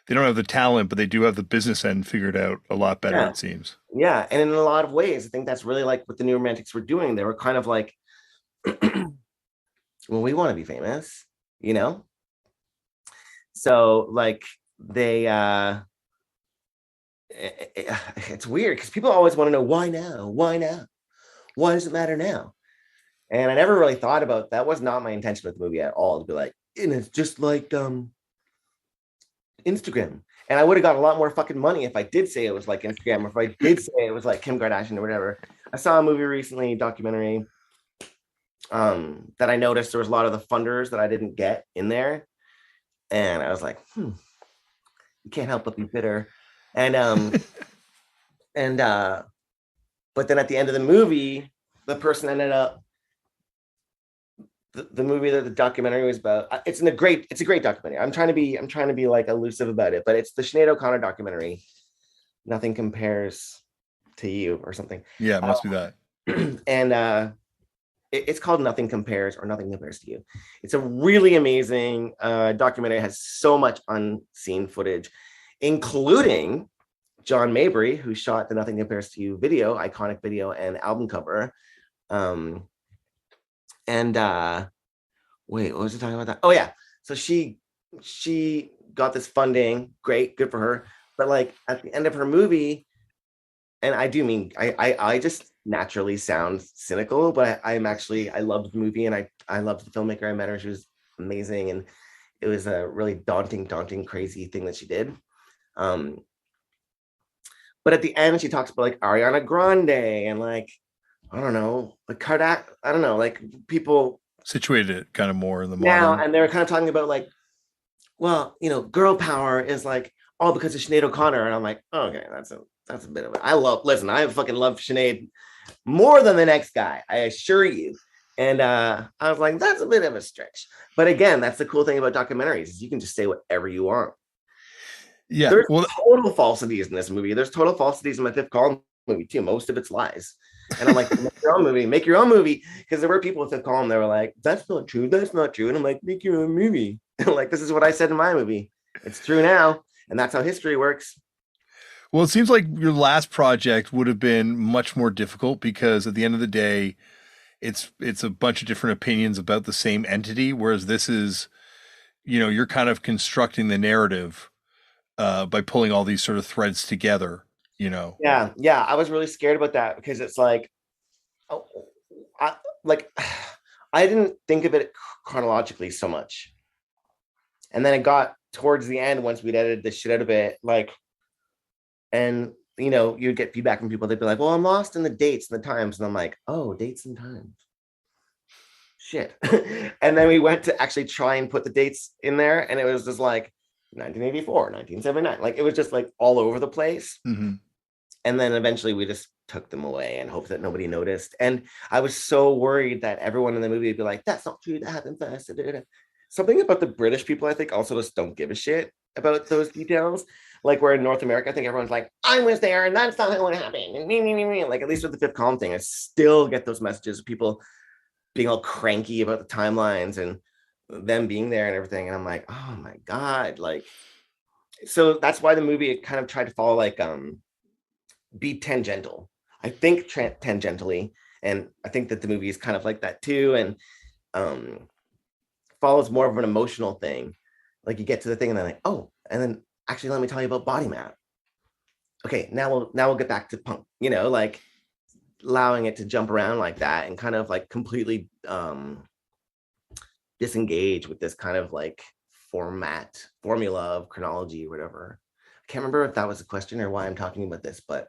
Speaker 1: they don't have the talent, but they do have the business end figured out a lot better,
Speaker 2: Yeah,
Speaker 1: it seems.
Speaker 2: yeah, and in a lot of ways, I think that's really like what the New Romantics were doing. They were kind of like, well, we want to be famous, you know. So like they it's weird because people always want to know why now, why does it matter now. And I never really thought about that. Was not my intention with the movie at all, to be like, and it's just like Instagram. And I would have got a lot more fucking money if I did say it was like Instagram, or if I did say it was like Kim Kardashian or whatever. I saw a movie recently, documentary, that I noticed there was a lot of the funders that I didn't get in there. And I was like, you can't help but be bitter. And and but then at the end of the movie, the person ended up, the movie that the documentary was about, it's a great documentary. I'm trying to be like elusive about it, but it's the Sinead O'Connor documentary, Nothing Compares to You or something.
Speaker 1: Yeah, it must be that.
Speaker 2: And it's called Nothing Compares, or Nothing Compares to You. It's a really amazing documentary. It has so much unseen footage, including John Mabry, who shot the Nothing Compares to You video, iconic video and album cover. And wait, what was I talking about that? Oh yeah. So she got this funding. Great, good for her. But like at the end of her movie, and I do mean I just naturally sound cynical, but I'm actually, I loved the movie, and I loved the filmmaker. I met her. She was amazing, and it was a really daunting, crazy thing that she did. But at the end, she talks about like Ariana Grande and like, I don't know, like Kardak, I don't know, like people
Speaker 1: Situated it kind of more in the
Speaker 2: now,
Speaker 1: modern.
Speaker 2: and they were kind of talking about like, well, you know, girl power is like all because of Sinead O'Connor, and I'm like, oh, okay, that's a bit of it. I fucking love Sinead more than the next guy, I assure you. And I was like, that's a bit of a stretch. But again, that's the cool thing about documentaries, is you can just say whatever you want.
Speaker 1: Yeah.
Speaker 2: There's
Speaker 1: Well,
Speaker 2: total falsities in this movie. There's total falsities in my Fifth Column movie too. Most of it's lies. And I'm like, make your own movie. Because there were people with Fifth Column that were like, that's not true. That's not true. And I'm like, make your own movie. Like, this is what I said in my movie. It's true now. And that's how history works.
Speaker 1: well, it seems like your last project would have been much more difficult because at the end of the day, it's a bunch of different opinions about the same entity, whereas this is, you know, you're kind of constructing the narrative by pulling all these sort of threads together, you know.
Speaker 2: Yeah. Yeah. I was really scared about that, because it's like, oh, like, I didn't think of it chronologically so much. And then it got towards the end, once we'd edited the shit out of it, like, and you know, you'd get feedback from people. They'd be like, well, I'm lost in the dates and the times. And I'm like, oh, dates and times. Shit. And then we went to actually try and put the dates in there. And it was just like 1984, 1979. Like, it was just like all over the place.
Speaker 1: Mm-hmm.
Speaker 2: And then eventually we just took them away and hoped that nobody noticed. And I was so worried that everyone in the movie would be like, that's not true, that happened first. Something about the British people, I think, also just don't give a shit about those details. Like, where in North America, I think everyone's like, I was there and that's not what happened. And me. Like, at least with the fifth column thing, I still get those messages of people being all cranky about the timelines and them being there and everything. And I'm like, oh my God. Like, so that's why the movie kind of tried to follow, like, be tangential. I think tangentially. And I think that the movie is kind of like that too. And follows more of an emotional thing. Like, you get to the thing and then like, oh, and then actually let me tell you about Body Map. Okay, now we'll get back to punk, like allowing it to jump around like that and kind of like completely disengage with this kind of like formula of chronology or whatever. I can't remember if that was a question or why I'm talking about this, but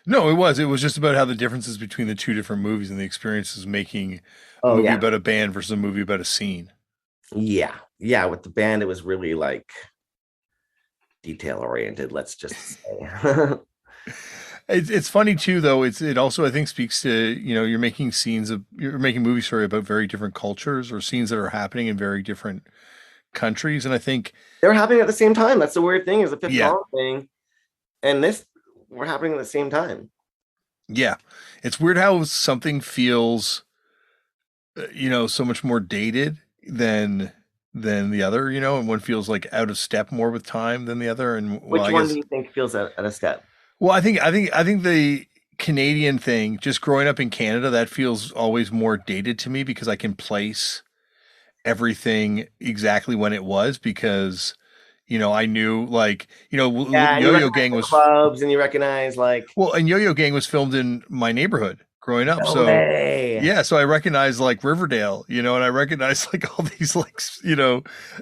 Speaker 1: No, it was just about how the differences between the two different movies and the experiences making a
Speaker 2: oh
Speaker 1: movie
Speaker 2: yeah,
Speaker 1: about a band versus a movie about a scene.
Speaker 2: yeah, with the band it was really like detail oriented, let's just say.
Speaker 1: It's funny too, though. It also, I think, speaks to, you're making you're making movies, sorry, about very different cultures or scenes that are happening in very different countries, and I think,
Speaker 2: They're happening at the same time. That's the weird thing, is the fifth
Speaker 1: yeah,
Speaker 2: column thing and this were happening at the same time.
Speaker 1: yeah, it's weird how something feels, so much more dated than the other, and one feels like out of step more with time than the other, and well,
Speaker 2: Which
Speaker 1: I
Speaker 2: one do
Speaker 1: guess,
Speaker 2: you think feels at a step?
Speaker 1: well, I think the Canadian thing, just growing up in Canada, that feels always more dated to me because I can place everything exactly when it was because I knew, like,
Speaker 2: Yeah, and you
Speaker 1: Yo-Yo
Speaker 2: recognize
Speaker 1: Gang
Speaker 2: the
Speaker 1: was,
Speaker 2: clubs and you recognize like,
Speaker 1: well, and Yo-Yo Gang was filmed in my neighborhood growing up,
Speaker 2: no
Speaker 1: so
Speaker 2: way.
Speaker 1: yeah, so I recognize like Riverdale, and I recognize like all these like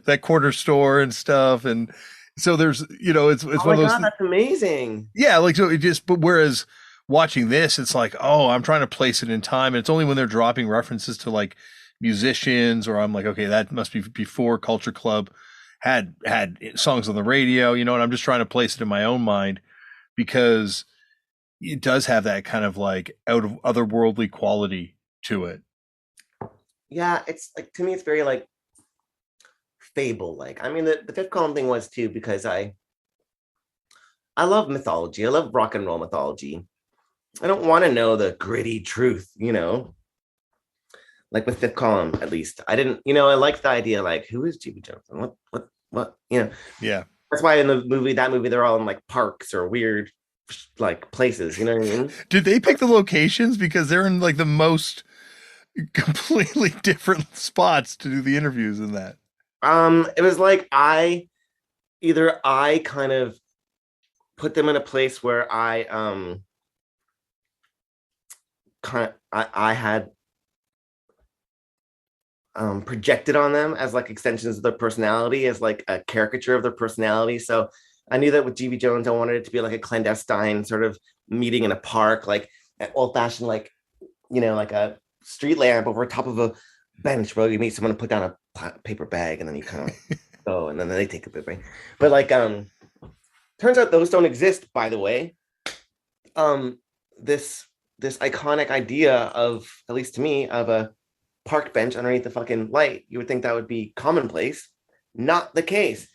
Speaker 1: that corner store and stuff, and so there's, it's
Speaker 2: Oh
Speaker 1: one
Speaker 2: my
Speaker 1: of those
Speaker 2: God, that's amazing.
Speaker 1: yeah, like, so it just, but whereas watching this, it's like, oh, I'm trying to place it in time, and it's only when they're dropping references to like musicians, or I'm like, okay, that must be before Culture Club had songs on the radio, and I'm just trying to place it in my own mind because it does have that kind of like out of otherworldly quality to it.
Speaker 2: Yeah, it's like, to me, it's very like fable. Like, I mean, the fifth column thing was too, because I love mythology. I love rock and roll mythology. I don't want to know the gritty truth. Like with fifth column, at least. I didn't, I like the idea, like, who is GB Jones? And what?
Speaker 1: Yeah.
Speaker 2: That's why in that movie, they're all in like parks or weird like places, you know what I mean?
Speaker 1: Did they pick the locations because they're in like the most completely different spots to do the interviews in that?
Speaker 2: It was like I kind of put them in a place where I had projected on them as like extensions of their personality, as like a caricature of their personality. So I knew that with GB Jones, I wanted it to be like a clandestine sort of meeting in a park, like an old fashioned, like, like a street lamp over top of a bench where you meet someone and put down a paper bag and then you kind of go and then they take a bit break. But like, turns out those don't exist, by the way. Um, this iconic idea of, at least to me, of a park bench underneath the fucking light, you would think that would be commonplace. Not the case.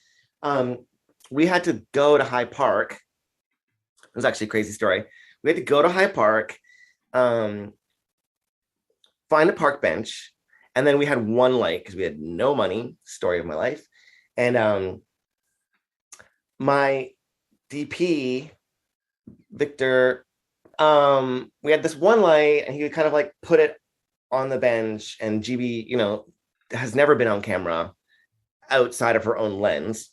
Speaker 2: We had to go to High Park. It was actually a crazy story. We had to go to High Park, find a park bench, and then we had one light because we had no money. Story of my life. And my DP, Victor, we had this one light and he would kind of like put it on the bench, and GB, has never been on camera outside of her own lens.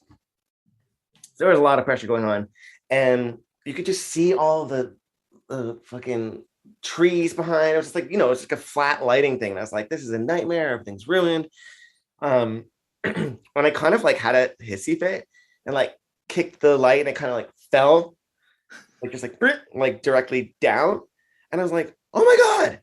Speaker 2: So there was a lot of pressure going on, and you could just see all the fucking trees behind. It was just like, it's like a flat lighting thing. And I was like, this is a nightmare. Everything's ruined. And I kind of like had a hissy fit and like kicked the light, and it kind of like fell, like just like directly down. And I was like, oh my God,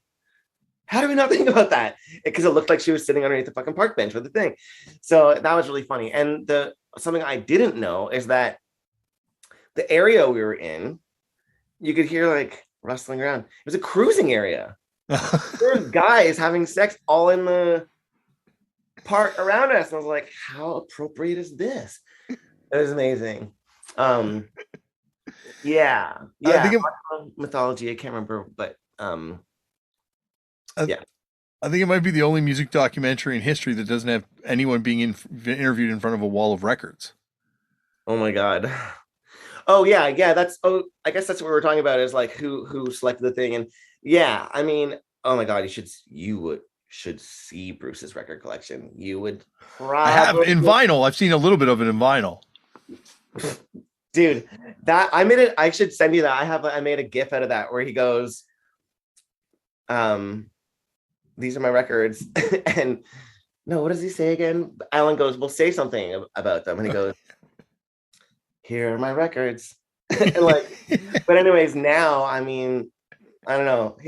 Speaker 2: how do we not think about that? Because it looked like she was sitting underneath the fucking park bench with the thing. So that was really funny. And something I didn't know is that the area we were in you could hear like rustling around. It was a cruising area. There were guys having sex all in the park around us. And I was like, how appropriate is this? It was amazing. Um, yeah,
Speaker 1: I
Speaker 2: yeah.
Speaker 1: think it,
Speaker 2: Mythology, I can't remember, but
Speaker 1: I,
Speaker 2: yeah.
Speaker 1: I think it might be the only music documentary in history that doesn't have anyone being interviewed in front of a wall of records.
Speaker 2: Oh my god. Oh yeah, yeah. That's I guess that's what we were talking about is like who selected the thing. And yeah, I mean, oh my god, you would should see Bruce's record collection. You would
Speaker 1: I have in
Speaker 2: probably
Speaker 1: vinyl. I've seen a little bit of it in vinyl.
Speaker 2: dude, that I made it. I should send you that. I made a GIF out of that where he goes, um, these are my records. And no, what does he say again? Alan goes, well, say something about them. And he goes, here are my records. And like, but anyways, now I mean, I don't know.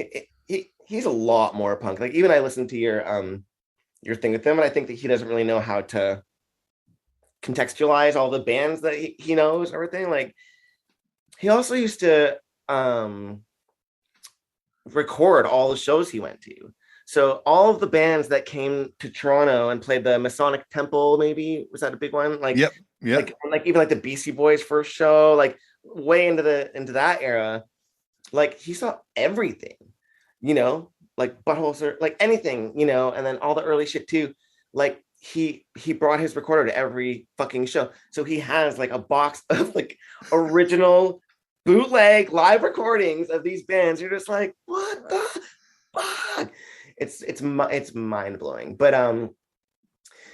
Speaker 2: He's a lot more punk. Like even I listened to your thing with him, and I think that he doesn't really know how to contextualize all the bands that he knows, everything. Like he also used to record all the shows he went to. So all of the bands that came to Toronto and played the Masonic Temple, maybe was that a big one?
Speaker 1: Yep. Yep.
Speaker 2: Like even like the Beastie Boys first show, like way into that era. Like he saw everything, like buttholes or like anything, and then all the early shit too. Like he brought his recorder to every fucking show. So he has like a box of like original bootleg live recordings of these bands. You're just like, what the fuck? It's mind blowing. But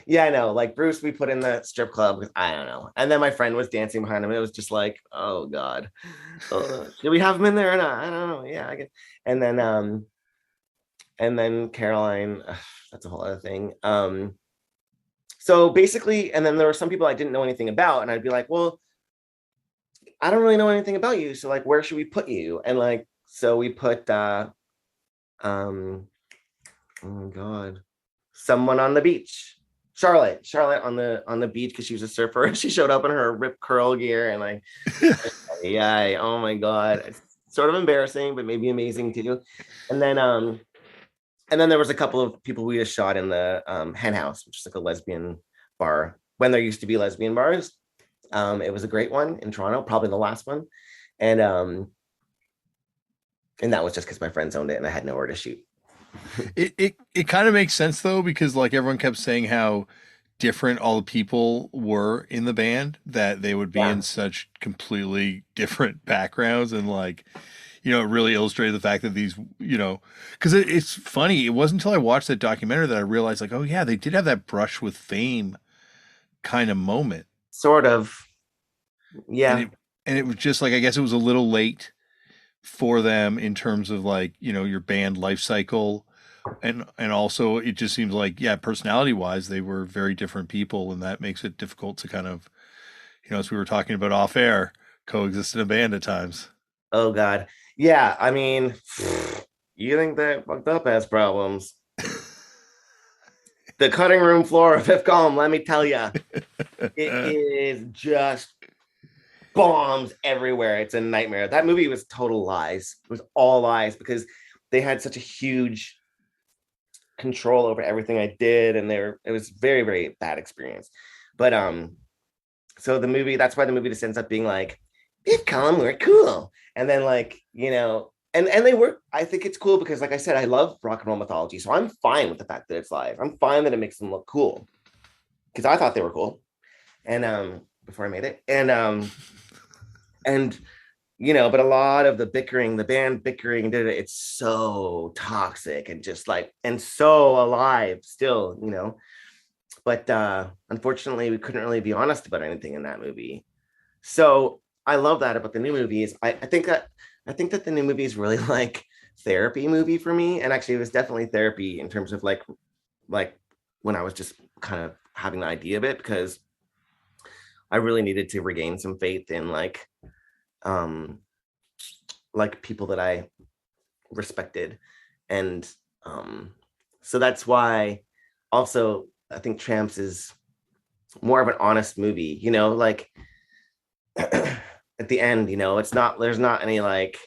Speaker 2: yeah, I know. Like Bruce, we put in the strip club because I don't know. And then my friend was dancing behind him. And it was just like, oh God. Did we have him in there or not? I don't know. Yeah, I guess. And then Caroline, that's a whole other thing. So basically, and then there were some people I didn't know anything about, and I'd be like, well, I don't really know anything about you. So like, where should we put you? And like, so we put oh my God, someone on the beach. Charlotte on the beach because she was a surfer. She showed up in her rip curl gear and like, yeah, oh my God. It's sort of embarrassing, but maybe amazing too. And then there was a couple of people we just shot in the Hen House, which is like a lesbian bar when there used to be lesbian bars. It was a great one in Toronto, probably the last one. And that was just because my friends owned it and I had nowhere to shoot.
Speaker 1: It kind of makes sense though, because like everyone kept saying how different all the people were in the band, that they would be
Speaker 2: Yeah.
Speaker 1: in such completely different backgrounds, and like, it really illustrated the fact that these, because it's funny. It wasn't until I watched that documentary that I realized, like, oh yeah, they did have that brush with fame kind of moment,
Speaker 2: Sort of.
Speaker 1: and
Speaker 2: Yeah.
Speaker 1: it was just like, I guess it was a little late for them in terms of like, your band life cycle. And also it just seems like, yeah, personality wise, they were very different people, and that makes it difficult to kind of, as we were talking about off air, coexist in a band at times.
Speaker 2: Oh God. Yeah. I mean, you think that fucked up has problems. The cutting room floor of Fifth Column, let me tell you, it is just bombs everywhere. It's a nightmare. That movie was total lies. It was all lies because they had such a huge control over everything I did, and it was very, very bad experience. But so the movie, that's why the movie just ends up being like, Fifth Column, we're cool. And then like, and they were, I think it's cool because like I said, I love rock and roll mythology. So I'm fine with the fact that it's live. I'm fine that it makes them look cool because I thought they were cool. And before I made it. And but a lot of the bickering, the band bickering, it's so toxic and just like and so alive still, But unfortunately, we couldn't really be honest about anything in that movie. So I love that about the new movies. I think that the new movie is really like therapy movie for me. And actually it was definitely therapy in terms of like when I was just kind of having the idea of it, because I really needed to regain some faith in um like people that I respected. And so that's why also I think Tramps is more of an honest movie, like at the end, it's not, there's not any like,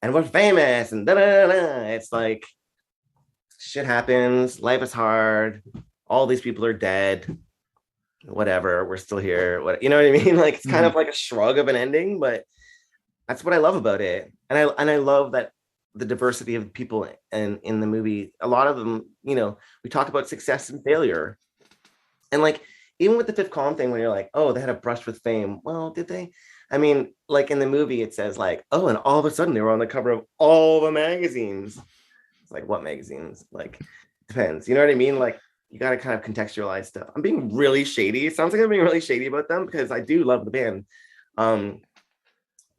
Speaker 2: and we're famous and da da da. It's like shit happens, life is hard, all these people are dead, whatever, we're still here. What, you know what I mean? Like it's kind
Speaker 1: Mm-hmm.
Speaker 2: of like a shrug of an ending, but that's what I love about it. And I love that the diversity of people in the movie, a lot of them, we talk about success and failure. And like even with the fifth column thing, when you're like, oh, they had a brush with fame. Well, did they? I mean, like in the movie, it says like, oh, and all of a sudden they were on the cover of all the magazines. It's like, what magazines? Like, depends. You know what I mean? Like, you got to kind of contextualize stuff. I'm being really shady. It sounds like I'm being really shady about them because I do love the band. Um,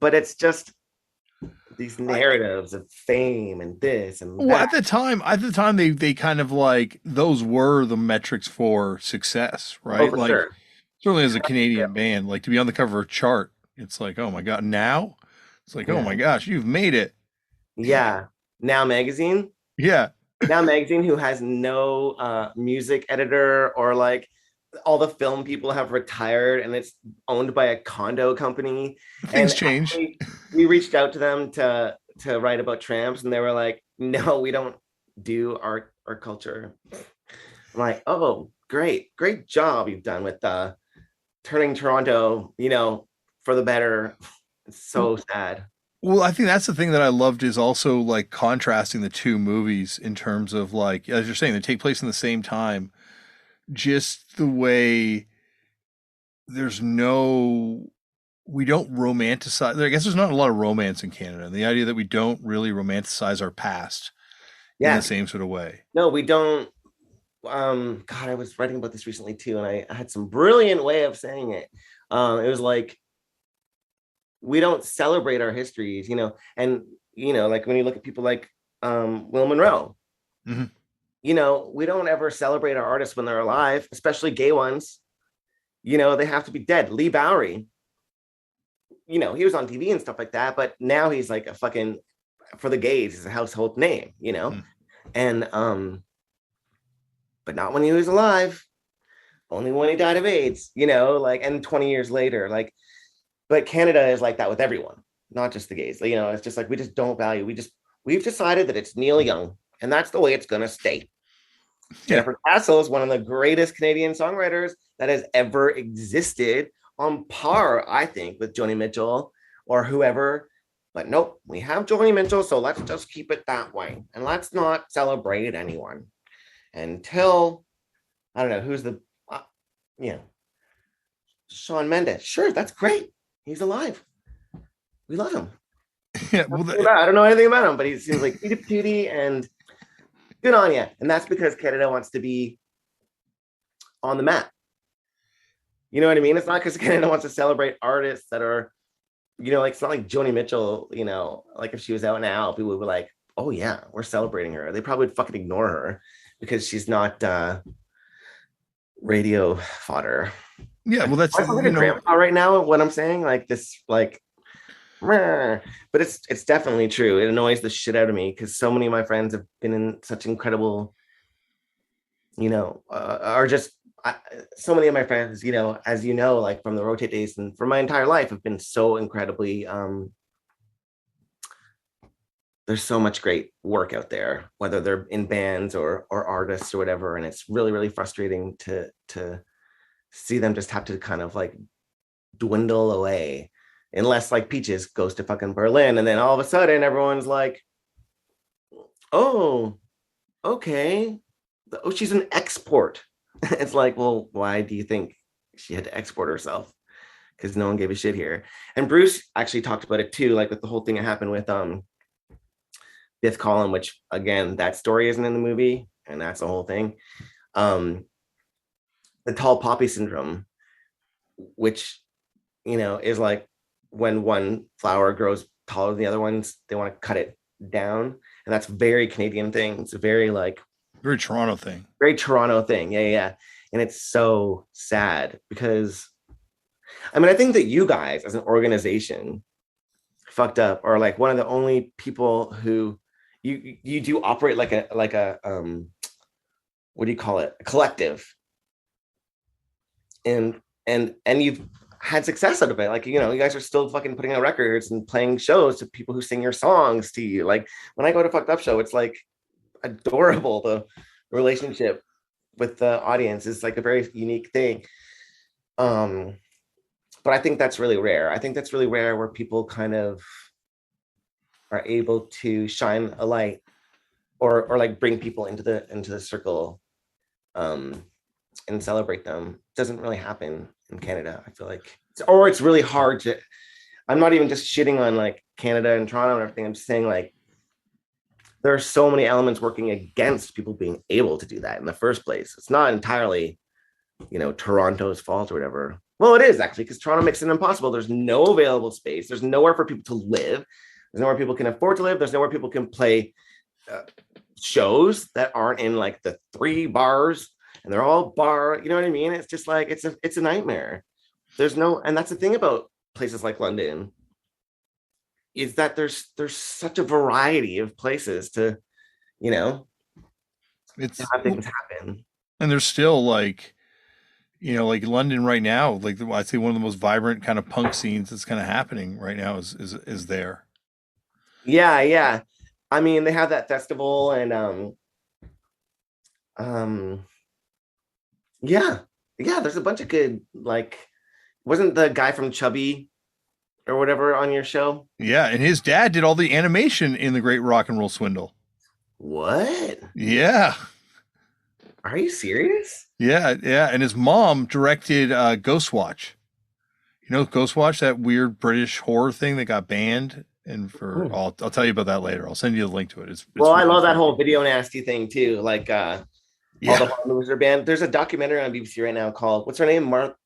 Speaker 2: but it's just these narratives of fame and this and
Speaker 1: Well,
Speaker 2: that.
Speaker 1: at the time, they kind of like those were the metrics for success,
Speaker 2: Oh,
Speaker 1: right?
Speaker 2: for
Speaker 1: Like
Speaker 2: sure.
Speaker 1: certainly as a Canadian band, like to be on the cover of a chart, it's like, oh my god, now it's like, oh
Speaker 2: Yeah.
Speaker 1: my gosh, you've made it.
Speaker 2: Yeah. Now Magazine.
Speaker 1: Yeah,
Speaker 2: Now Magazine, who has no music editor, or like all the film people have retired and it's owned by a condo company.
Speaker 1: things
Speaker 2: And
Speaker 1: change.
Speaker 2: actually, we reached out to them to write about tramps, and they were like, "No, we don't do art or culture." I'm like, "Oh, great job you've done with turning Toronto, for the better." It's so sad.
Speaker 1: Well, I think that's the thing that I loved is also like contrasting the two movies in terms of like, as you're saying, they take place in the same time. Just the way there's no, we don't romanticize. I guess there's not a lot of romance in Canada. And the idea that we don't really romanticize our past in the
Speaker 2: Yeah,
Speaker 1: same sort of way.
Speaker 2: no, we don't. God, I was writing about this recently too, and I had some brilliant way of saying it. It was like we don't celebrate our histories, and like when you look at people like Will Monroe,
Speaker 1: Hmm.
Speaker 2: we don't ever celebrate our artists when they're alive, especially gay ones. They have to be dead. Lee Bowery, he was on TV and stuff like that, but now he's like a fucking, for the gays, he's a household name, and but not when he was alive, only when he died of AIDS, like, and 20 years later, like, but Canada is like that with everyone, not just the gays. It's just like we just don't value. We've decided that it's Neil Young, and that's the way it's gonna stay.
Speaker 1: Yeah.
Speaker 2: Jennifer Castle is one of the greatest Canadian songwriters that has ever existed, on par, I think, with Joni Mitchell or whoever. But nope, we have Joni Mitchell, so let's just keep it that way, and let's not celebrate anyone until, I don't know who's the, uh, you know, Shawn Mendes. Sure, that's great. He's alive. We love him.
Speaker 1: Yeah. Well,
Speaker 2: I don't know anything about him, but he seems like cutie patootie and good on you. And that's because Canada wants to be on the map. You know what I mean? It's not because Canada wants to celebrate artists that are, like it's not like Joni Mitchell, like if she was out now, people would be like, oh yeah, we're celebrating her. They probably would fucking ignore her because she's not radio fodder.
Speaker 1: yeah. Well, that's,
Speaker 2: I feel like a grandpa right now, what I'm saying, like this, like, but it's definitely true. It annoys the shit out of me because so many of my friends have been in such incredible, are just, so many of my friends, as like from the Rotate days and for my entire life, have been so incredibly. There's so much great work out there, whether they're in bands or artists or whatever, and it's really really frustrating to see them just have to kind of like dwindle away, unless like Peaches goes to fucking Berlin, and then all of a sudden everyone's like, oh, okay, oh, she's an export. It's like, well, why do you think she had to export herself? Because no one gave a shit here. And Bruce actually talked about it too, like with the whole thing that happened with Fifth Column, which again, that story isn't in the movie, and that's the whole thing. Um, the tall poppy syndrome, which is like when one flower grows taller than the other ones, they want to cut it down, and that's a very Canadian thing. It's a very like
Speaker 1: very Toronto thing.
Speaker 2: very Toronto thing. Yeah, yeah. And it's so sad because I mean, I think that you guys as an organization fucked up, or like one of the only people who you do operate like a what do you call it? A collective. And you've had success out of it. Like, you know, you guys are still fucking putting out records and playing shows to people who sing your songs to you. Like when I go to Fucked Up Show, it's like adorable. The relationship with the audience is like a very unique thing. Um, but I think that's really rare. I think that's really rare where people kind of are able to shine a light or like bring people into the circle um and celebrate them. It doesn't really happen in Canada, I feel like. Or it's really hard to, I'm not even just shitting on like Canada and Toronto and everything. I'm just saying like there are so many elements working against people being able to do that in the first place. It's not entirely, you know, Toronto's fault or whatever. Well, it is actually, because Toronto makes it impossible. There's no available space. There's nowhere for people to live. There's nowhere people can afford to live. There's nowhere people can play uh, shows that aren't in like the 3 bars, and they're all bar. You know what I mean? It's just like it's a nightmare. There's no, and that's the thing about places like London is that there's such a variety of places to, you know, to
Speaker 1: It's
Speaker 2: have things happen.
Speaker 1: and there's still like, you know, like London right now, like I'd say one of the most vibrant kind of punk scenes that's kind of happening right now is there.
Speaker 2: Yeah, yeah. I mean, they have that festival and um yeah. Yeah, there's a bunch of good like wasn't the guy from Chubby or whatever on your show?
Speaker 1: Yeah, and his dad did all the animation in the Great Rock and Roll Swindle.
Speaker 2: What?
Speaker 1: Yeah,
Speaker 2: Are you serious?
Speaker 1: yeah, and his mom directed Ghostwatch. You know, Ghostwatch, that weird British horror thing that got banned. And for
Speaker 2: Hmm.
Speaker 1: I'll tell you about that later. I'll send you the link to it.
Speaker 2: Well,
Speaker 1: It's
Speaker 2: I
Speaker 1: really
Speaker 2: love that
Speaker 1: funny.
Speaker 2: whole video nasty thing too. Like all the
Speaker 1: Yeah,
Speaker 2: horror movies are banned. There's a documentary on BBC right now called what's her name? Mark,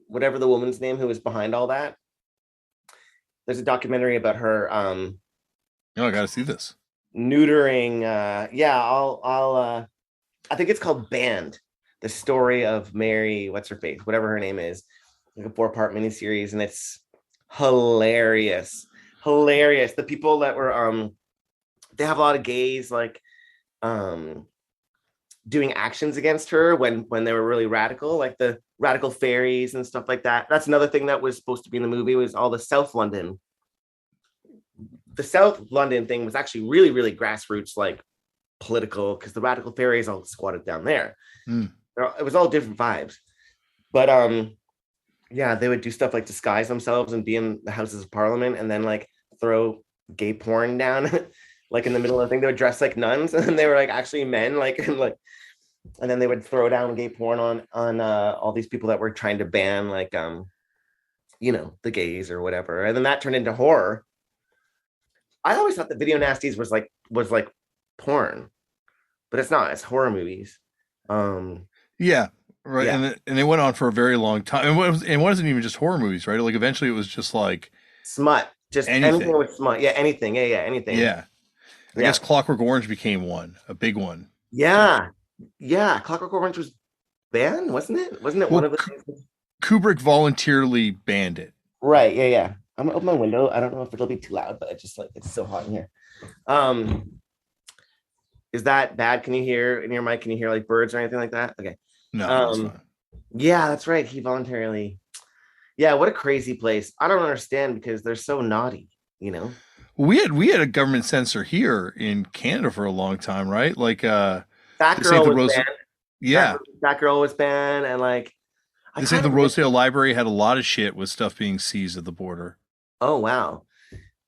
Speaker 2: whatever the woman's name who was behind all that. There's a documentary about her
Speaker 1: no, I got to see this.
Speaker 2: neutering yeah, I'll I think it's called Banned, the story of Mary, what's her face, whatever her name is, like a 4-part miniseries, and it's hilarious. Hilarious. The people that were they have a lot of gays like um doing actions against her when they were really radical, like the radical fairies and stuff like that. That's another thing that was supposed to be in the movie was all the South London. The South London thing was actually really, really grassroots, like political, because the radical fairies all squatted down there.
Speaker 1: Mm.
Speaker 2: It was all different vibes. But yeah, they would do stuff like disguise themselves and be in the Houses of Parliament and then like throw gay porn down like in the middle of the thing. They would dress like nuns and they were like actually men, like and like and then they would throw down gay porn on all these people that were trying to ban like you know, the gays or whatever. And then that turned into horror. I always thought that video nasties was like porn, but it's not. It's horror movies. Um
Speaker 1: Yeah, right.
Speaker 2: yeah,
Speaker 1: And they went on for a very long time. And it wasn't even just horror movies, right? Like eventually it was just like
Speaker 2: smut. Just anything
Speaker 1: anything.
Speaker 2: with smut. Yeah, anything. Yeah, yeah, anything.
Speaker 1: Yeah. I guess
Speaker 2: Yeah.
Speaker 1: Clockwork Orange became one, a big one.
Speaker 2: Yeah. Yeah. Clockwork Orange was banned, wasn't it? Wasn't it one
Speaker 1: Well,
Speaker 2: of the things?
Speaker 1: Kubrick voluntarily banned it.
Speaker 2: Right. Yeah, yeah. I'm gonna open my window. I don't know if it'll be too loud, but it's just like it's so hot in here. Um, is that bad? Can you hear in your mic? Can you hear like birds or anything like that? Okay.
Speaker 1: No, that's
Speaker 2: Um,
Speaker 1: fine.
Speaker 2: yeah, that's right. He voluntarily. Yeah, what a crazy place. I don't understand because they're so naughty, you know?
Speaker 1: We had a government censor here in Canada for a long time, right? Like
Speaker 2: That
Speaker 1: this ain't
Speaker 2: girl
Speaker 1: the
Speaker 2: was
Speaker 1: Rose.
Speaker 2: banned. That
Speaker 1: Yeah,
Speaker 2: that girl was banned, and like I
Speaker 1: this ain't
Speaker 2: kind
Speaker 1: the
Speaker 2: of miss.
Speaker 1: Rosedale Library had a lot of shit with stuff being seized at the border.
Speaker 2: Oh wow.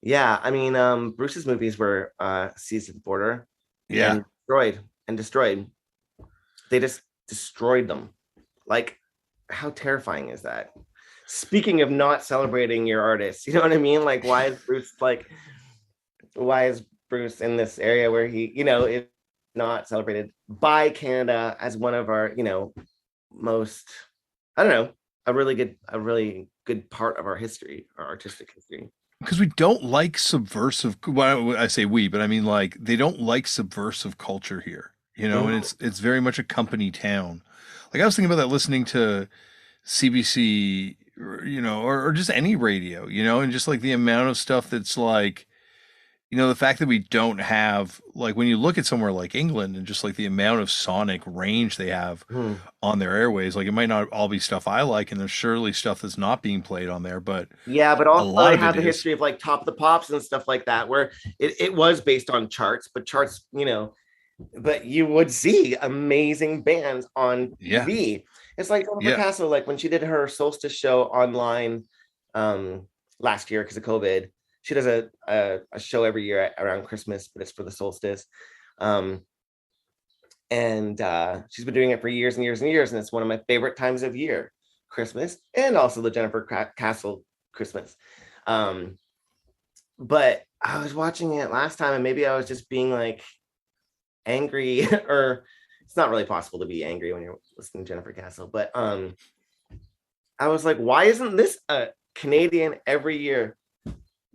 Speaker 2: Yeah, I mean, Bruce's movies were seized at the border
Speaker 1: Yeah,
Speaker 2: and destroyed and destroyed. They just destroyed them. Like, how terrifying is that? Speaking of not celebrating your artists, you know what I mean? Like, why is Bruce in this area where he, you know, is not celebrated by Canada as one of our, you know, most, I don't know, a really good part of our history, our artistic history.
Speaker 1: because we don't like subversive. Well, I say we, but I mean like they don't like subversive culture here. You know, and
Speaker 2: Mhm.
Speaker 1: it's very much a company town. Like I was thinking about that listening to CBC, you know, or just any radio, you know, and just like the amount of stuff that's like the fact that we don't have, like, when you look at somewhere like England and just like the amount of sonic range they have
Speaker 2: Hmm.
Speaker 1: on their airways, like it might not all be stuff I like, and there's surely stuff that's not being played on there, but
Speaker 2: Yeah, but
Speaker 1: a
Speaker 2: also
Speaker 1: lot
Speaker 2: they
Speaker 1: of it
Speaker 2: have the
Speaker 1: is.
Speaker 2: history of like Top of the Pops and stuff like that, where it was based on charts, but charts, but you would see amazing bands on
Speaker 1: Yeah,
Speaker 2: TV. It's like Jennifer
Speaker 1: yeah.
Speaker 2: Castle, like when she did her Solstice show online um, last year because of COVID. She does a show every year around Christmas, but it's for the solstice. Um, and she's been doing it for years and years and years, and it's one of my favorite times of year, Christmas, and also the Jennifer Castle Christmas. Um, but I was watching it last time, and maybe I was just being like angry, or it's not really possible to be angry when you're listening to Jennifer Castle, but I was like, why isn't this a Canadian every year?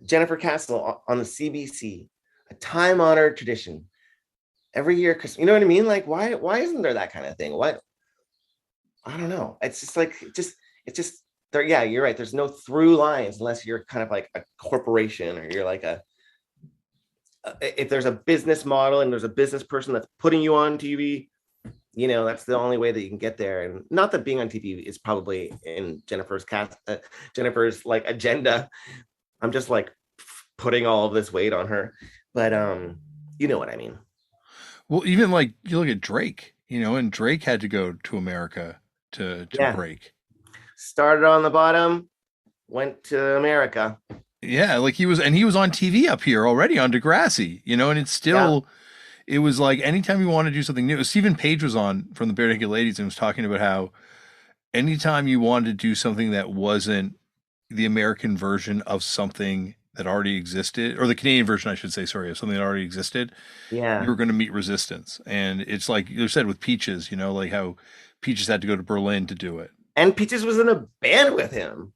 Speaker 2: Jennifer Castle on the CBC, a time honored tradition every year. Because you know what I mean? Like, why isn't there that kind of thing? What I don't know. It's just like it's just there. Yeah, you're right. There's no through lines unless you're kind of like a corporation or you're like if there's a business model and there's a business person that's putting you on TV, that's the only way that you can get there. And not that being on TV is probably in Jennifer's like agenda. I'm just like putting all of this weight on her, but you know what I mean.
Speaker 1: Well, even like you look at Drake, and Drake had to go to America to
Speaker 2: Yeah,
Speaker 1: break.
Speaker 2: started on the bottom, went to America.
Speaker 1: Yeah, like he was on TV up here already on Degrassi, and it's
Speaker 2: Yeah,
Speaker 1: still, it was like anytime you want to do something new. Stephen Page was on from the Bare Naked Ladies and was talking about how anytime you wanted to do something that wasn't the American version of something that already existed, or the Canadian version, I should say, sorry, of something that already existed, you
Speaker 2: yeah.
Speaker 1: were going to meet resistance. And it's like you said with Peaches, like how Peaches had to go to Berlin to do it.
Speaker 2: And Peaches was in a band with him.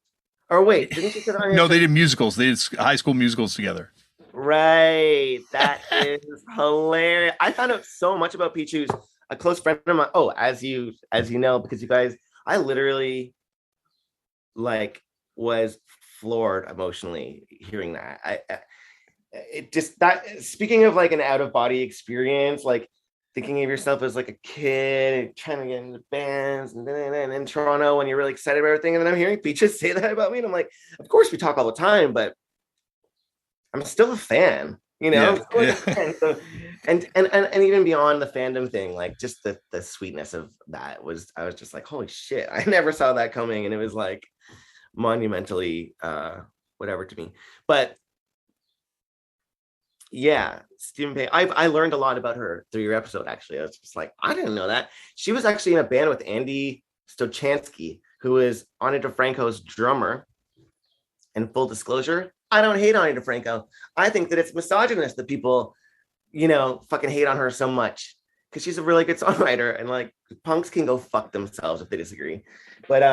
Speaker 2: Or wait, didn't she sit on
Speaker 1: No,
Speaker 2: his?
Speaker 1: they did musicals. They did high school musicals together.
Speaker 2: Right. That is hilarious. I found out so much about Pichu's a close friend of mine. Oh, as you know, because you guys, I literally like was floored emotionally hearing that. It just that speaking of like an out of body experience, like thinking of yourself as like a kid trying to get into bands and then in Toronto when you're really excited about everything, and then I'm hearing Peaches say that about me, and I'm like, of course we talk all the time, but I'm still a fan. I'm
Speaker 1: Yeah,
Speaker 2: still like
Speaker 1: yeah.
Speaker 2: a fan. So, and even beyond the fandom thing, like just the sweetness of that was, I was just like, holy shit, I never saw that coming, and it was like monumentally whatever to me. But yeah, Stephen Payne. I learned a lot about her through your episode. Actually, I was just like, I didn't know that she was actually in a band with Andy Stochansky, who is Ani DeFranco's drummer. And full disclosure, I don't hate Ani DeFranco. I think that it's misogynist that people, fucking hate on her so much because she's a really good songwriter, and like punks can go fuck themselves if they disagree. But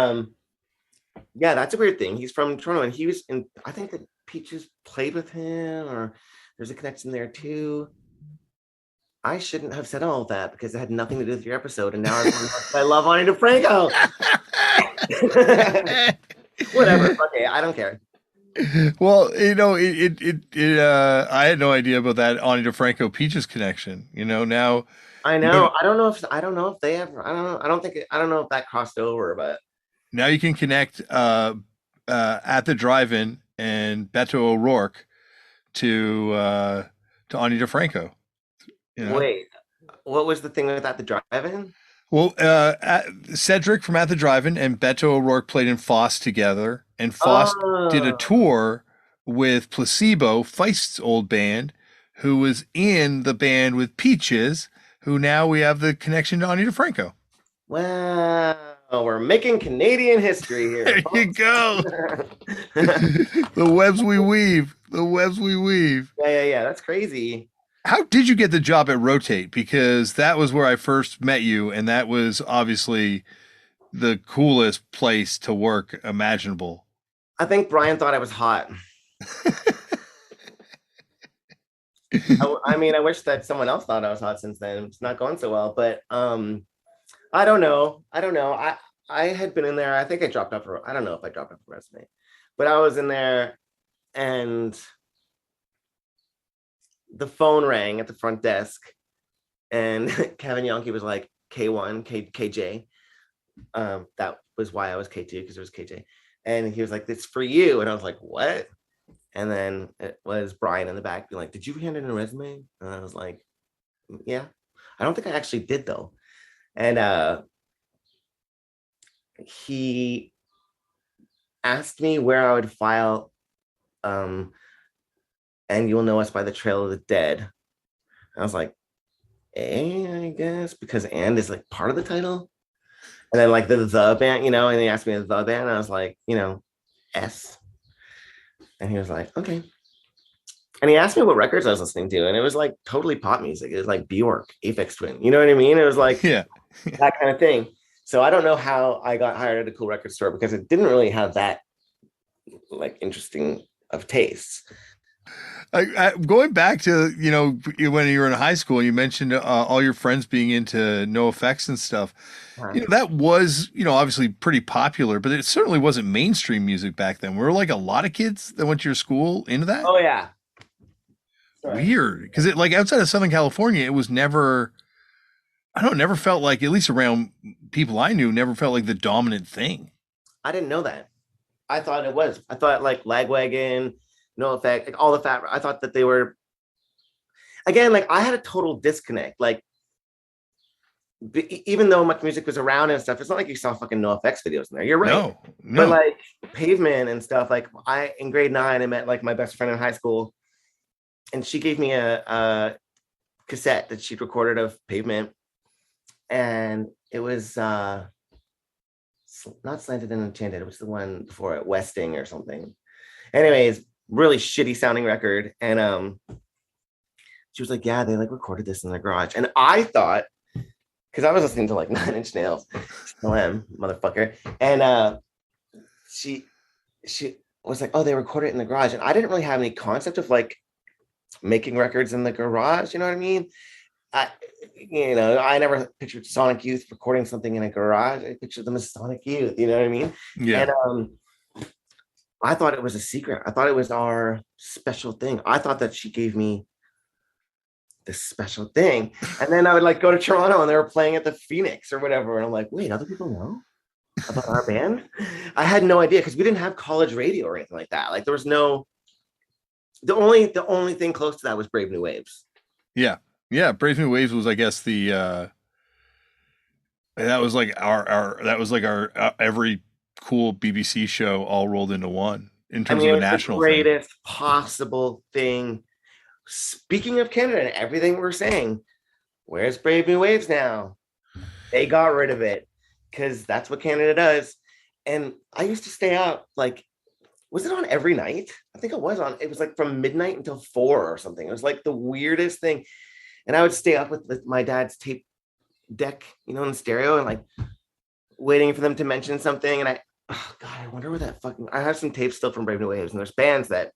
Speaker 2: yeah, that's a weird thing. He's from Toronto, and he was in. I think that Peaches played with him, or there's a connection there too. I shouldn't have said all of that because it had nothing to do with your episode, and now I love Ani DeFranco. Whatever. Okay, I don't care.
Speaker 1: Well, I had no idea about that Ani DeFranco Peaches connection. Now,
Speaker 2: I
Speaker 1: you know,
Speaker 2: know. I don't know if they ever. I don't know. I don't know if that crossed over, but
Speaker 1: now you can connect at the drive-in and Beto O'Rourke to Ani DeFranco. You know,
Speaker 2: wait. What was the thing with that? The drive-in?
Speaker 1: well, Cedric from At the Drive-In and Beto O'Rourke played in Foss together, and Foss did a
Speaker 2: Oh,
Speaker 1: tour with Placebo, Feist's old band, who was in the band with Peaches, who now we have the connection to Ani DeFranco.
Speaker 2: wow. We're making Canadian history here,
Speaker 1: There you
Speaker 2: folks.
Speaker 1: go. The webs we weave. The webs we weave.
Speaker 2: Yeah. That's crazy.
Speaker 1: How did you get the job at Rotate? Because that was where I first met you, and that was obviously the coolest place to work imaginable.
Speaker 2: I think Brian thought I was hot. I mean, I wish that someone else thought I was hot since then. It's not going so well, but I don't know. I don't know. I had been in there. I think I dropped off. I don't know if I dropped off a resume, but I was in there, and the phone rang at the front desk, and Kevin Yonke was like K1, KJ. That was why I was K2, because it was KJ. And he was like, "It's for you." And I was like, "What?" And then it was Brian in the back being like, "Did you hand in a resume?" And I was like, "Yeah." I don't think I actually did though. And he asked me where I would file "And You'll Know Us by the Trail of the Dead." I was like, I guess, because "and" is like part of the title. And then like the band, and he asked me the band, and I was like, S. And he was like, "Okay." And he asked me what records I was listening to, and it was like totally pop music. It was like Bjork, Aphex Twin. You know what I mean? It was like
Speaker 1: Yeah.
Speaker 2: that kind of thing. So I don't know how I got hired at a cool record store, because it didn't really have that like interesting of tastes.
Speaker 1: Going back to, when you were in high school, you mentioned all your friends being into No Effects and stuff.
Speaker 2: Huh.
Speaker 1: That was, obviously pretty popular, but it certainly wasn't mainstream music back then. Were like a lot of kids that went to your school into that?
Speaker 2: Oh yeah. Sorry.
Speaker 1: Weird. Because it, like, outside of Southern California, it was never, I don't know, never felt like, at least around people I knew, never felt like the dominant thing.
Speaker 2: I didn't know that. I thought it was. I thought like Lagwagon, No Effect, like all the fat. I thought that they were, again, like I had a total disconnect. Like even though much music was around and stuff, it's not like you saw fucking No Effects videos in there. You're right.
Speaker 1: No,
Speaker 2: But
Speaker 1: no.
Speaker 2: like Pavement and stuff, like I in grade 9, I met like my best friend in high school, and she gave me a cassette that she'd recorded of Pavement, and it was not Slanted and Enchanted. It was the one before it, Westing or something. Anyways, really shitty sounding record. And she was like, "Yeah, they like recorded this in their garage." And I thought, because I was listening to like Nine Inch Nails, still am, motherfucker. And she was like, "Oh, they recorded it in the garage." And I didn't really have any concept of like making records in the garage. You know what I mean? I, I never pictured Sonic Youth recording something in a garage. I pictured them as Sonic Youth. You know what I mean?
Speaker 1: Yeah.
Speaker 2: And I thought it was a secret. I thought it was our special thing. I thought that she gave me this special thing. And then I would like go to Toronto and they were playing at the Phoenix or whatever. And I'm like, wait, other people know about our band? I had no idea, because we didn't have college radio or anything like that. Like there was no, the only thing close to that was Brave New Waves.
Speaker 1: Yeah. Yeah. Brave New Waves was, I guess, that was like our every cool BBC show all rolled into one in
Speaker 2: I
Speaker 1: terms
Speaker 2: mean,
Speaker 1: of
Speaker 2: it
Speaker 1: a
Speaker 2: was the
Speaker 1: national thing.
Speaker 2: greatest possible thing. Speaking of Canada and everything we're saying, where's Brave New Waves now? They got rid of it because that's what Canada does. And I used to stay up like, was it on every night? I think it was on. It was like from midnight until 4 or something. It was like the weirdest thing. And I would stay up with my dad's tape deck, in stereo, and like waiting for them to mention something. And oh God, I wonder where that fucking, I have some tapes still from Brave New Waves, and there's bands that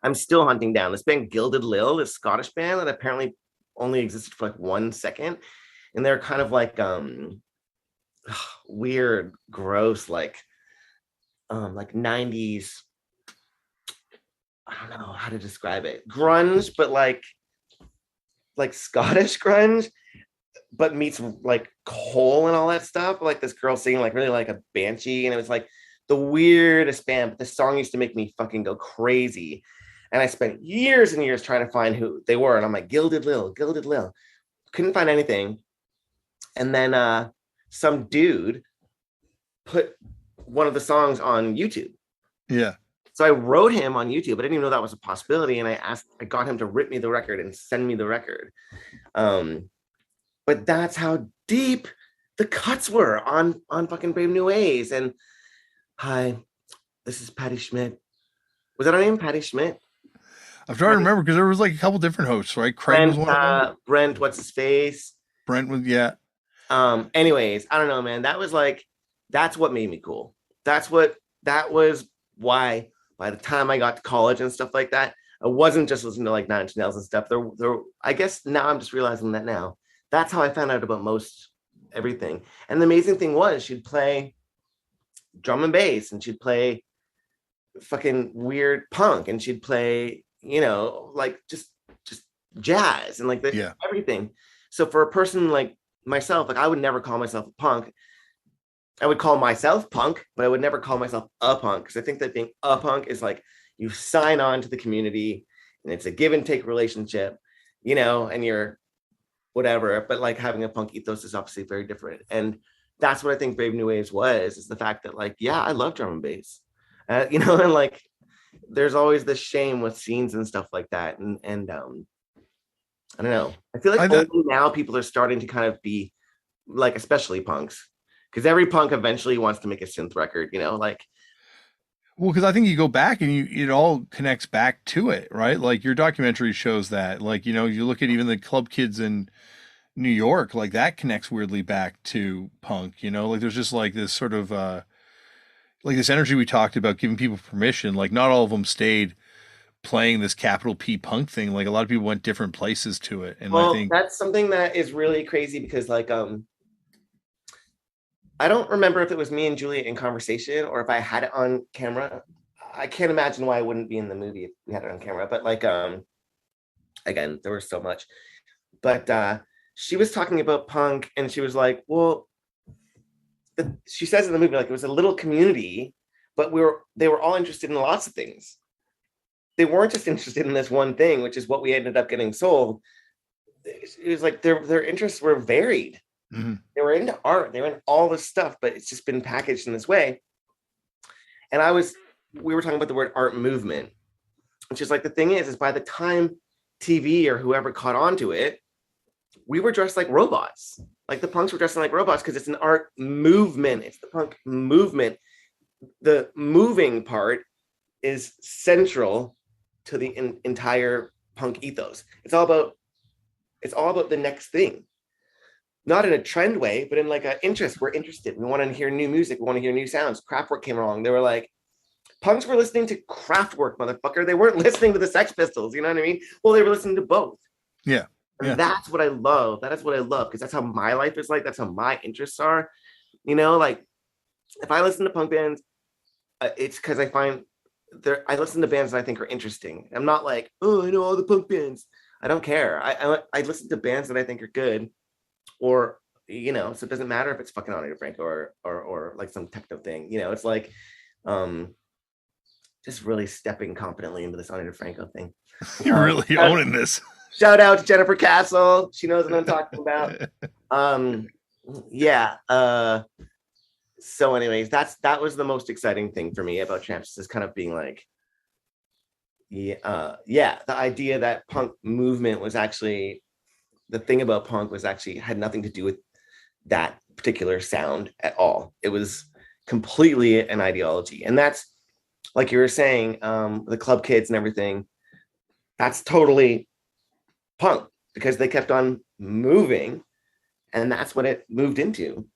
Speaker 2: I'm still hunting down. This band Gilded Lil, this Scottish band that apparently only existed for like 1 second. And they're kind of like weird, gross, like 90s. I don't know how to describe it. Grunge, but like Scottish grunge, but meets like coal and all that stuff. Like this girl singing like really like a banshee, and it was like the weirdest band. But this song used to make me fucking go crazy. And I spent years and years trying to find who they were. And I'm like, Gilded Lil, Gilded Lil. Couldn't find anything. And then some dude put one of the songs on YouTube.
Speaker 1: Yeah.
Speaker 2: So I wrote him on YouTube. I didn't even know that was a possibility. And I got him to rip me the record and send me the record. But that's how deep the cuts were on fucking Brave New Ways. And hi, this is Patty Schmidt. Was that her name? Patty Schmidt?
Speaker 1: I'm trying to remember because there was like a couple different hosts, right? Craig was one of them.
Speaker 2: Brent, what's his face?
Speaker 1: Brent was, yeah.
Speaker 2: Anyways, I don't know, man. That was like, that's what made me cool. That was why by the time I got to college and stuff like that, I wasn't just listening to like Nine Inch Nails and stuff. I guess now I'm just realizing that now. That's how I found out about most everything. And the amazing thing was she'd play drum and bass, and she'd play fucking weird punk, and she'd play, like just jazz and like the
Speaker 1: Yeah.
Speaker 2: everything. So for a person like myself, like I would never call myself a punk. I would call myself punk, but I would never call myself a punk because I think that being a punk is like you sign on to the community and it's a give and take relationship, and you're whatever. But like having a punk ethos is obviously very different. And that's what I think Brave New Waves was, is the fact that like, yeah, I love drum and bass, and like there's always this shame with scenes and stuff like that. And I don't know. I feel like
Speaker 1: I
Speaker 2: only now people are starting to kind of be like, especially punks, because every punk eventually wants to make a synth record, like.
Speaker 1: Well, because I think you go back and it all connects back to it, right? Like your documentary shows that, like, you look at even the club kids in New York, like that connects weirdly back to punk, like there's just like this sort of, like this energy we talked about, giving people permission. Like not all of them stayed playing this capital P punk thing. Like a lot of people went different places to it. And I
Speaker 2: Well,
Speaker 1: think,
Speaker 2: that's something that is really crazy because like I don't remember if it was me and Julia in conversation or if I had it on camera. I can't imagine why I wouldn't be in the movie if we had it on camera. But like again, there was so much. But she was talking about punk and she was like, well, she says in the movie, like it was a little community, but they were all interested in lots of things. They weren't just interested in this one thing, which is what we ended up getting sold. It was like their interests were varied.
Speaker 1: mhm.
Speaker 2: They were into art, they were in all this stuff, but it's just been packaged in this way. And we were talking about the word art movement, which is like the thing is by the time TV or whoever caught on to it, we were dressed like robots. Like the punks were dressing like robots because it's an art movement. It's the punk movement. The moving part is central to the entire punk ethos. It's all about the next thing, not in a trend way, but in like an interest. We're interested. We want to hear new music. We want to hear new sounds. Kraftwerk came along. They were like, punks were listening to Kraftwerk, motherfucker. They weren't listening to the Sex Pistols. You know what I mean? Well, they were listening to both.
Speaker 1: Yeah.
Speaker 2: And
Speaker 1: Yeah.
Speaker 2: that's what I love. That is what I love because that's how my life is like. That's how my interests are. Like if I listen to punk bands, it's because I listen to bands that I think are interesting. I'm not like, oh, I know all the punk bands. I don't care. I listen to bands that I think are good, or so it doesn't matter if it's fucking Ani DiFranco or like some techno thing. It's like just really stepping confidently into this Ani DiFranco thing.
Speaker 1: You're really owning this.
Speaker 2: Shout out to Jennifer Castle. She knows what I'm talking about. Yeah. So anyways, that was the most exciting thing for me about Tramps, is kind of being like, the idea that punk movement was actually, the thing about punk was actually had nothing to do with that particular sound at all. It was completely an ideology. And that's like you were saying, the club kids and everything, that's totally punk because they kept on moving, and that's what it moved into.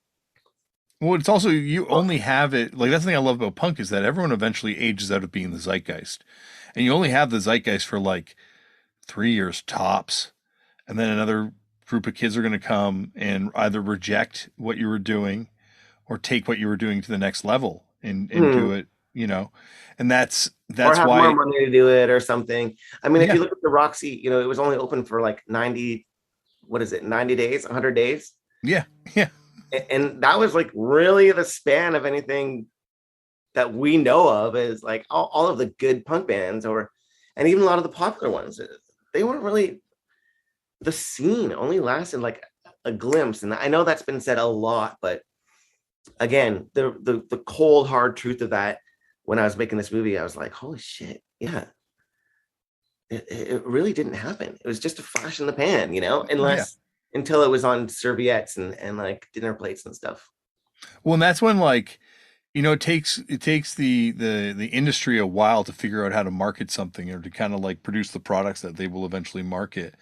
Speaker 1: Well, it's also, you only have it, like that's the thing I love about punk is that everyone eventually ages out of being the zeitgeist. And you only have the zeitgeist for like 3 years tops. And then another group of kids are going to come and either reject what you were doing or take what you were doing to the next level and do it, and that's
Speaker 2: Or have more
Speaker 1: why,
Speaker 2: money to do it or something. I mean, if
Speaker 1: yeah,
Speaker 2: you look at the Roxy, it was only open for like 90, what is it, 90 days, 100 days?
Speaker 1: yeah, yeah.
Speaker 2: And that was like really the span of anything that we know of, is like all of the good punk bands, and even a lot of the popular ones, they weren't really, the scene only lasted like a glimpse. And I know that's been said a lot, but again, the cold hard truth of that, when I was making this movie, I was like, holy shit, yeah, it really didn't happen. It was just a flash in the pan,
Speaker 1: Yeah.
Speaker 2: until it was on serviettes and like dinner plates and stuff.
Speaker 1: Well, and that's when like, it takes the industry a while to figure out how to market something or to kind of like produce the products that they will eventually market.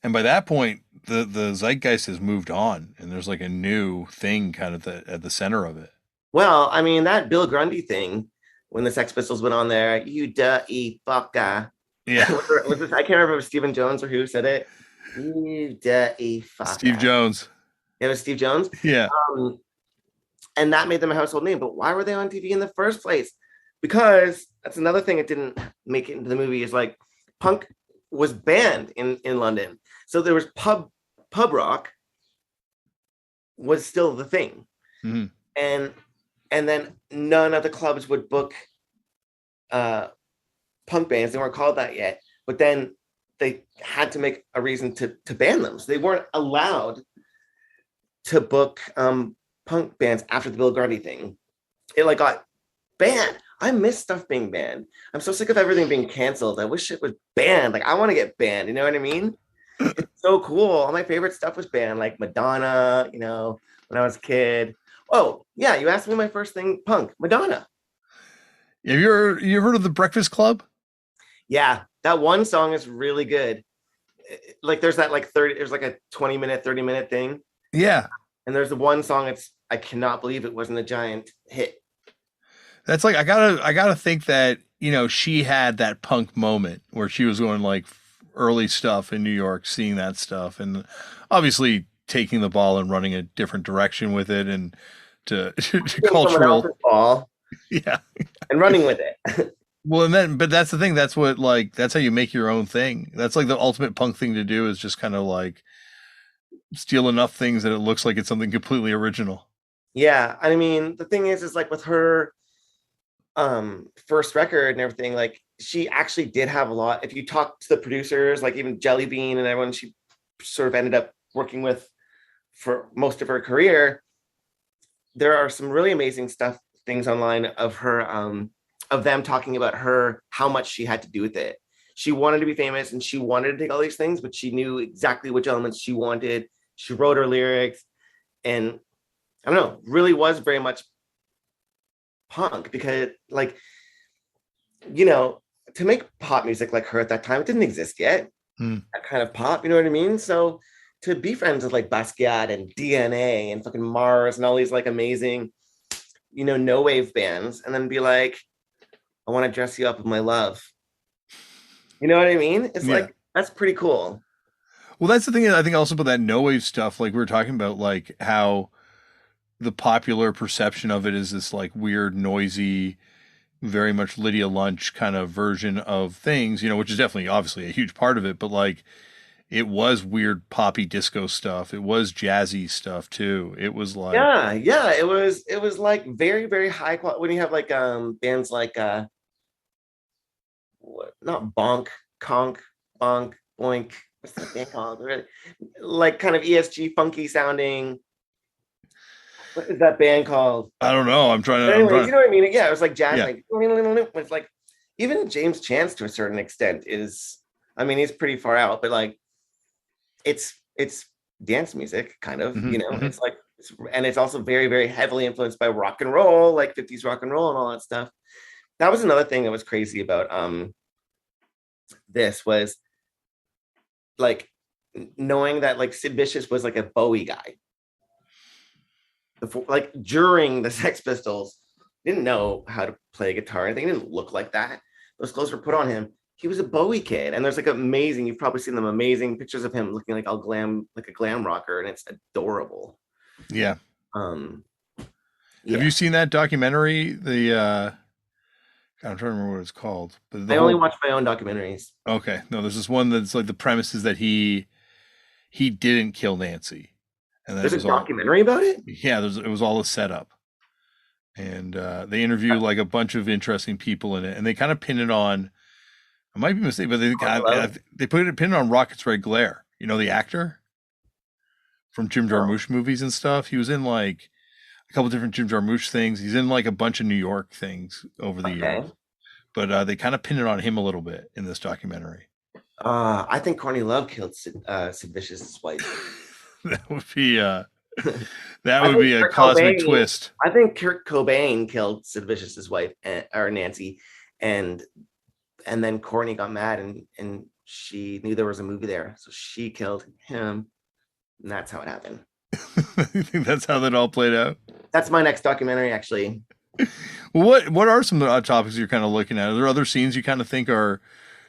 Speaker 1: And by that point, the zeitgeist has moved on, and there's like a new thing kind of at the center of it.
Speaker 2: Well, I mean, that Bill Grundy thing, when the Sex Pistols went on there, you dirty fucker.
Speaker 1: Yeah,
Speaker 2: Was this, I can't remember if it was Stephen Jones or who said it. You dirty
Speaker 1: Steve
Speaker 2: fucker.
Speaker 1: Jones.
Speaker 2: It was Steve Jones.
Speaker 1: Yeah,
Speaker 2: Um, and that made them a household name. But why were they on TV in the first place? Because that's another thing that didn't make it into the movie, is like punk was banned in London. So there was pub rock was still the thing.
Speaker 1: Mm-hmm.
Speaker 2: And then none of the clubs would book uh punk bands. They weren't called that yet. But then they had to make a reason to ban them. So they weren't allowed to book punk bands after the Bill Grundy thing. It like got banned. I miss stuff being banned. I'm so sick of everything being canceled. I wish it was banned. Like I want to get banned. You know what I mean? It's so cool. All my favorite stuff was banned, like Madonna. When I was a kid. Oh yeah, you asked me my first thing, punk, Madonna.
Speaker 1: Have you heard of the Breakfast Club?
Speaker 2: Yeah, that one song is really good. Like there's that like 30. There's like a 20-minute, 30-minute thing,
Speaker 1: Yeah.
Speaker 2: and there's the one song. I cannot believe it wasn't a giant hit.
Speaker 1: That's like I gotta think that she had that punk moment where she was going like early stuff in New York, seeing that stuff, and obviously taking the ball and running a different direction with it, and to
Speaker 2: Someone
Speaker 1: cultural,
Speaker 2: else's ball
Speaker 1: yeah.
Speaker 2: and running with it.
Speaker 1: Well, and then but that's the thing. That's what that's how you make your own thing. That's like the ultimate punk thing to do is just kind of like steal enough things that it looks like it's something completely original.
Speaker 2: Yeah, I mean the thing is like with her first record and everything, like she actually did have a lot. If you talk to the producers, like even Jelly Bean and everyone she sort of ended up working with for most of her career, there are some really amazing things online of her of them talking about her, how much she had to do with it. She wanted to be famous and she wanted to take all these things, but she knew exactly which elements she wanted. She wrote her lyrics, and I don't know, really was very much punk because like, you know, to make pop music like her at that time, it didn't exist yet.
Speaker 1: Hmm.
Speaker 2: That kind of pop, you know what I mean? So to be friends with like Basquiat and DNA and fucking Mars and all these like amazing, no wave bands, and then be like, I want to dress you up with my love. You know what I mean? It's
Speaker 1: Yeah.
Speaker 2: like that's pretty cool.
Speaker 1: Well, that's the thing. I think also about that no wave stuff, like we were talking about, like how the popular perception of it is this like weird, noisy, very much Lydia Lunch kind of version of things, which is definitely obviously a huge part of it, but like it was weird poppy disco stuff. It was jazzy stuff too. It was like,
Speaker 2: Yeah. It was like very, very high quality when you have like bands like not bonk, conk, bonk, boink. What's that band called? Really? Like kind of ESG funky sounding. What is that band called?
Speaker 1: I don't know.
Speaker 2: But anyways, you know what I mean? Yeah, it was like jazz,
Speaker 1: yeah.
Speaker 2: like it's like even James Chance to a certain extent is, I mean, he's pretty far out, but like it's dance music, kind of,
Speaker 1: Mm-hmm, mm-hmm.
Speaker 2: it's like and it's also very, very heavily influenced by rock and roll, like 50s rock and roll and all that stuff. That was another thing that was crazy about this was like knowing that like Sid Vicious was like a Bowie guy before, like during the Sex Pistols, didn't know how to play guitar and they didn't look like that. Those clothes were put on him. He was a Bowie kid, and there's like amazing, you've probably seen them, amazing pictures of him looking like all glam, like a glam rocker, and it's adorable.
Speaker 1: Yeah.
Speaker 2: um
Speaker 1: Have
Speaker 2: yeah,
Speaker 1: you seen that documentary? God, I'm trying to remember what it's called, but the
Speaker 2: I only
Speaker 1: whole,
Speaker 2: watch my own documentaries.
Speaker 1: okay, no, there's this one that's like the premise is that he didn't kill Nancy, and that it
Speaker 2: There's a
Speaker 1: was all,
Speaker 2: documentary about it.
Speaker 1: yeah, it was all a setup, and they interview like a bunch of interesting people in it, and they kind of pin it on. I might be mistaken, but they pin it on Rocket's Red Glare. You know the actor from Jim
Speaker 2: Oh,
Speaker 1: Jarmusch movies and stuff. He was in like a couple different Jim Jarmusch things. He's in like a bunch of New York things over the years,
Speaker 2: okay.
Speaker 1: but they kind of pin it on him a little bit in this documentary.
Speaker 2: I think Courtney Love killed Sid Vicious's wife.
Speaker 1: That would be that
Speaker 2: I
Speaker 1: would
Speaker 2: think
Speaker 1: be a
Speaker 2: Kurt
Speaker 1: cosmic
Speaker 2: Cobain.
Speaker 1: twist.
Speaker 2: I think Kurt Cobain killed Sid Vicious's wife, or Nancy, and then Courtney got mad and she knew there was a movie there, so she killed him, and that's how it happened.
Speaker 1: You think that's how that all played out?
Speaker 2: That's my next documentary, actually.
Speaker 1: Well, what are some of the topics you're kind of looking at? Are there other scenes you kind of think are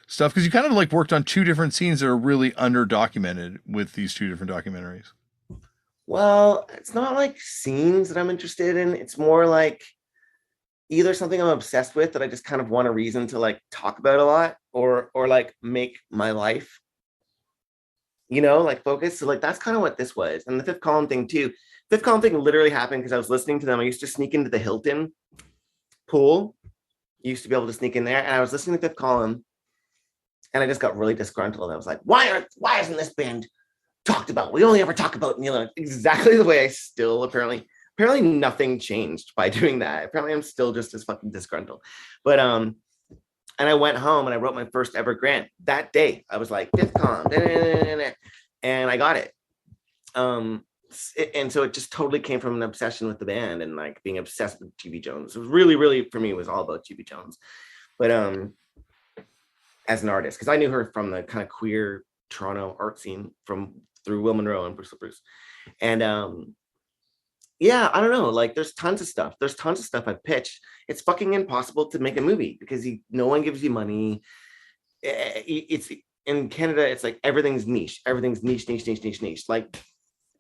Speaker 1: stuff? Because you kind of like worked on two different scenes that are really under documented with these two different documentaries.
Speaker 2: Well, it's not like scenes that I'm interested in. It's more like either something I'm obsessed with that I just kind of want a reason to like talk about a lot, or like make my life, like focus. So like that's kind of what this was. And the fifth column thing too. Fifth column thing literally happened because I was listening to them. I used to sneak into the Hilton pool. You used to be able to sneak in there, and I was listening to fifth column, and I just got really disgruntled. I was like, why isn't this band talked about? We only ever talk about Neil. Exactly the way I still apparently nothing changed by doing that. Apparently I'm still just as fucking disgruntled. But and I went home and I wrote my first ever grant that day. I was like, fifth column, and I got it. And so it just totally came from an obsession with the band and like being obsessed with GB Jones. It was really for me, it was all about GB Jones. But as an artist, because I knew her from the kind of queer Toronto art scene through Will Monroe and Bruce LaBruce. And yeah, I don't know, like there's tons of stuff I've pitched. It's fucking impossible to make a movie because no one gives you money. It's in Canada, it's like everything's niche. Like,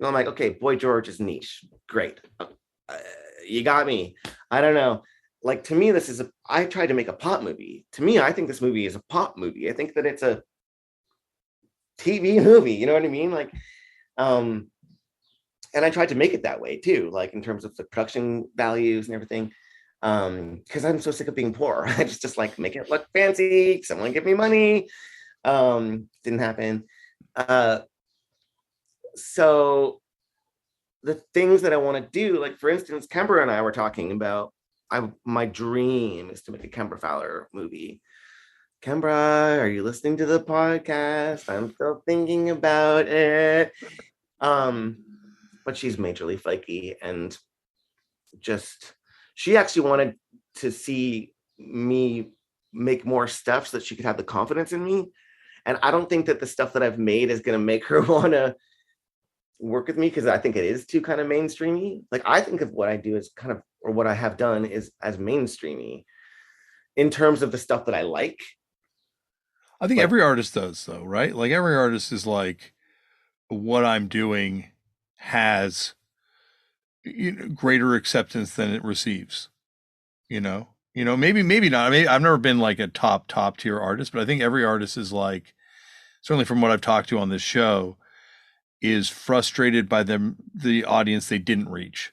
Speaker 2: I'm like, okay, Boy George is niche. Great. You got me. I don't know. Like, to me, I tried to make a pop movie. To me, I think this movie is a pop movie. I think that it's a TV movie. You know what I mean? Like, and I tried to make it that way too, like in terms of the production values and everything. Because I'm so sick of being poor. I just like make it look fancy. Someone give me money. Didn't happen. So the things that I want to do, like for instance, Kemper and I were talking about, my dream is to make a Kemper Fowler movie. Kembra, are you listening to the podcast? I'm still thinking about it. But she's majorly flaky, and she actually wanted to see me make more stuff so that she could have the confidence in me. And I don't think that the stuff that I've made is going to make her want to work with me, because I think it is too kind of mainstreamy. Like, I think of what I do as kind of, or what I have done is as mainstreamy in terms of the stuff that I like.
Speaker 1: I think every artist does, though, right? Like every artist is like, what I'm doing has greater acceptance than it receives. Maybe not. I mean, I've never been like a top tier artist, but I think every artist is like, certainly from what I've talked to on this show, is frustrated by the audience they didn't reach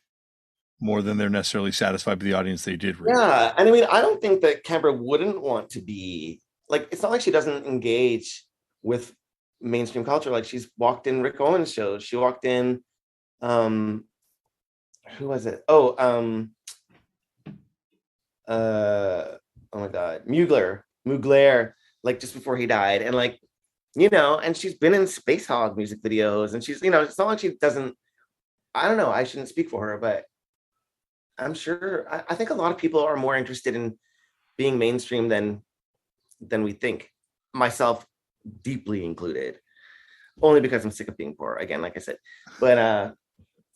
Speaker 1: more than they're necessarily satisfied with the audience they did reach.
Speaker 2: Yeah, and I mean, I don't think that Kemper wouldn't want to be like. It's not like she doesn't engage with mainstream culture. Like, she's walked in Rick Owens shows. She walked in, who was it? Oh my God, Mugler, like just before he died, and like, and she's been in Space Hog music videos, and she's, it's not like she doesn't. I don't know. I shouldn't speak for her, but I'm sure. I think a lot of people are more interested in being mainstream than we think. Myself deeply included, only because I'm sick of being poor. Again, like I said, but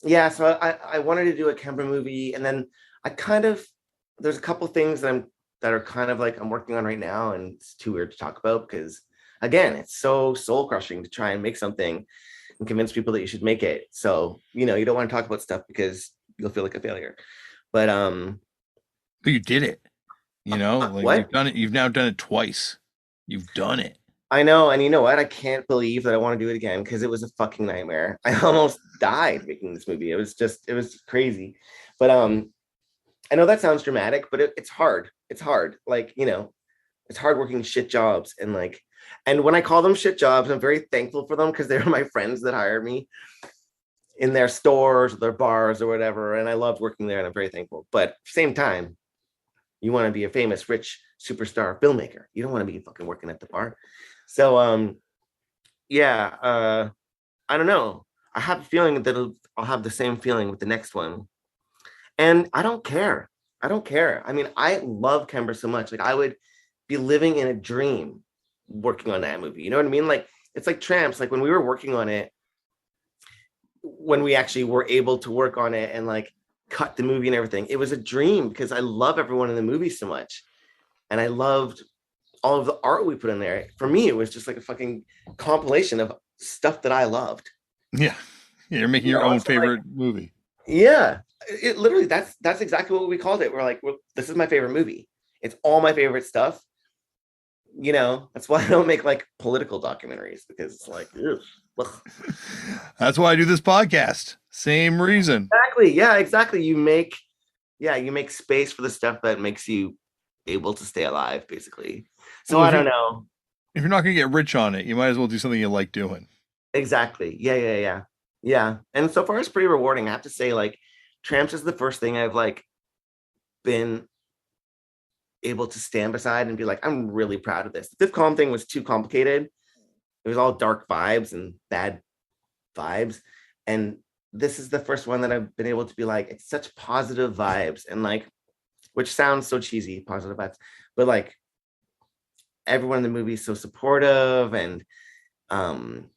Speaker 2: yeah. So I wanted to do a Kemper movie, and then there's a couple things that are kind of like I'm working on right now, and it's too weird to talk about because, again, it's so soul crushing to try and make something and convince people that you should make it. So, you don't want to talk about stuff because you'll feel like a failure. But
Speaker 1: you did it. Like
Speaker 2: what?
Speaker 1: you've done it. You've now done it twice. You've done it.
Speaker 2: I know. And you know what? I can't believe that I want to do it again because it was a fucking nightmare. I almost died making this movie. It was crazy. But I know that sounds dramatic, but it's hard. It's hard. Like, it's hard working shit jobs. And when I call them shit jobs, I'm very thankful for them because they're my friends that hired me in their stores or their bars or whatever. And I loved working there, and I'm very thankful. But at the same time, you want to be a famous, rich superstar filmmaker. You don't want to be fucking working at the bar. So, yeah, I don't know. I have a feeling that I'll have the same feeling with the next one. And I don't care. I mean, I love Kemper so much. Like, I would be living in a dream working on that movie. You know what I mean? Like, it's like Tramps. Like, when we were working on it, when we actually were able to work on it and like cut the movie and everything, it was a dream because I love everyone in the movie so much. And I loved all of the art we put in there. For me, it was just like a fucking compilation of stuff that I loved.
Speaker 1: Yeah. You're making your own favorite movie.
Speaker 2: Yeah. it literally, that's exactly what we called it. We're like, this is my favorite movie. It's all my favorite stuff. That's why I don't make like political documentaries, because it's like, ugh.
Speaker 1: That's why I do this podcast. Same reason.
Speaker 2: Exactly. Yeah, exactly. You make space for the stuff that makes you able to stay alive, basically. So
Speaker 1: Well,
Speaker 2: I don't know.
Speaker 1: if you're not going to get rich on it, you might as well do something you like doing.
Speaker 2: Exactly. Yeah. And so far it's pretty rewarding. I have to say, like, Tramps is the first thing I've like been able to stand beside and be like, I'm really proud of this. The Fifth Column thing was too complicated. It was all dark vibes and bad vibes. And this is the first one that I've been able to be like, it's such positive vibes, and like, which sounds so cheesy, positive vibes, but like everyone in the movie is so supportive, and um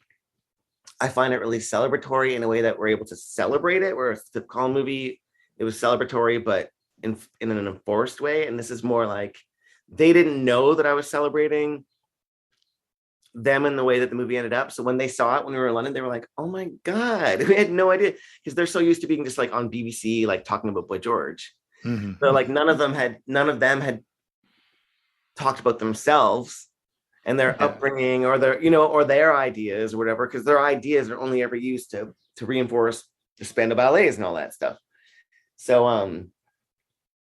Speaker 2: I find it really celebratory in a way that we're able to celebrate it. Whereas the Call movie, it was celebratory, but in an enforced way. And this is more like they didn't know that I was celebrating them in the way that the movie ended up. So when they saw it when we were in London, they were like, "Oh my god," we had no idea, because they're so used to being just like on BBC, like talking about Boy George.
Speaker 1: Mm-hmm.
Speaker 2: So like none of them had talked about themselves and their upbringing, or their ideas or whatever, because their ideas are only ever used to reinforce the Spandau ballets and all that stuff. So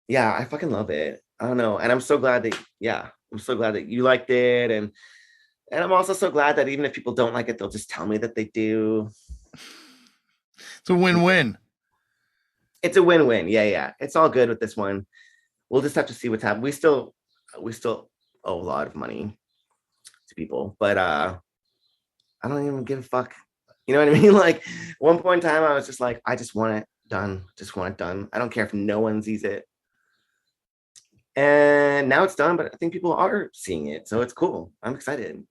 Speaker 2: yeah, I fucking love it. I don't know, and I'm so glad that you liked it, and I'm also so glad that even if people don't like it, they'll just tell me that they do.
Speaker 1: It's a win-win.
Speaker 2: It's a win-win. Yeah, it's all good with this one. We'll just have to see what's happening. We still owe a lot of money to people, but I don't even give a fuck. You know what I mean? Like, one point in time, I was just like, I just want it done. Just want it done. I don't care if no one sees it. And now it's done, but I think people are seeing it, so it's cool. I'm excited.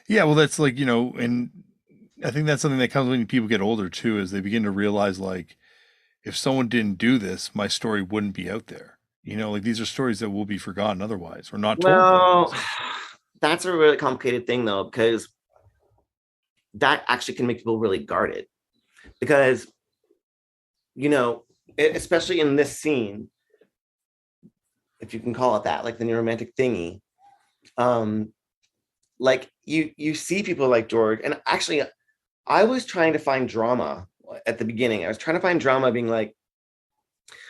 Speaker 1: Yeah, well, that's like, and I think that's something that comes when people get older too, is they begin to realize, like, if someone didn't do this, my story wouldn't be out there. Like, these are stories that will be forgotten otherwise, or not told
Speaker 2: Well,
Speaker 1: otherwise.
Speaker 2: that's a really complicated thing, though, because that actually can make people really guarded. Because, especially in this scene, if you can call it that, like the new romantic thingy, um, like you see people like George, and actually, I was trying to find drama at the beginning. I was trying to find drama, being like,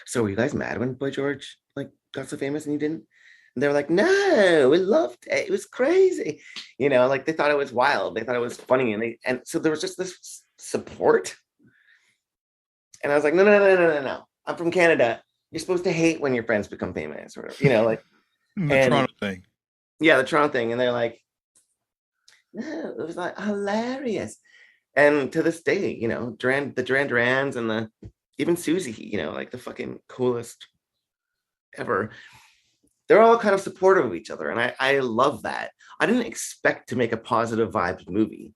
Speaker 2: so were you guys mad when Boy George like got so famous and you didn't? And they were like, no, we loved it. It was crazy. Like they thought it was wild. They thought it was funny. And so there was just this support. And I was like, no. I'm from Canada. You're supposed to hate when your friends become famous, or whatever, like,
Speaker 1: The
Speaker 2: and
Speaker 1: Toronto thing.
Speaker 2: yeah, the Toronto thing. And they're like, no, it was like hilarious. And to this day, the Duran Durans, and even Susie, like the fucking coolest ever. They're all kind of supportive of each other, and I love that. I didn't expect to make a positive vibes movie.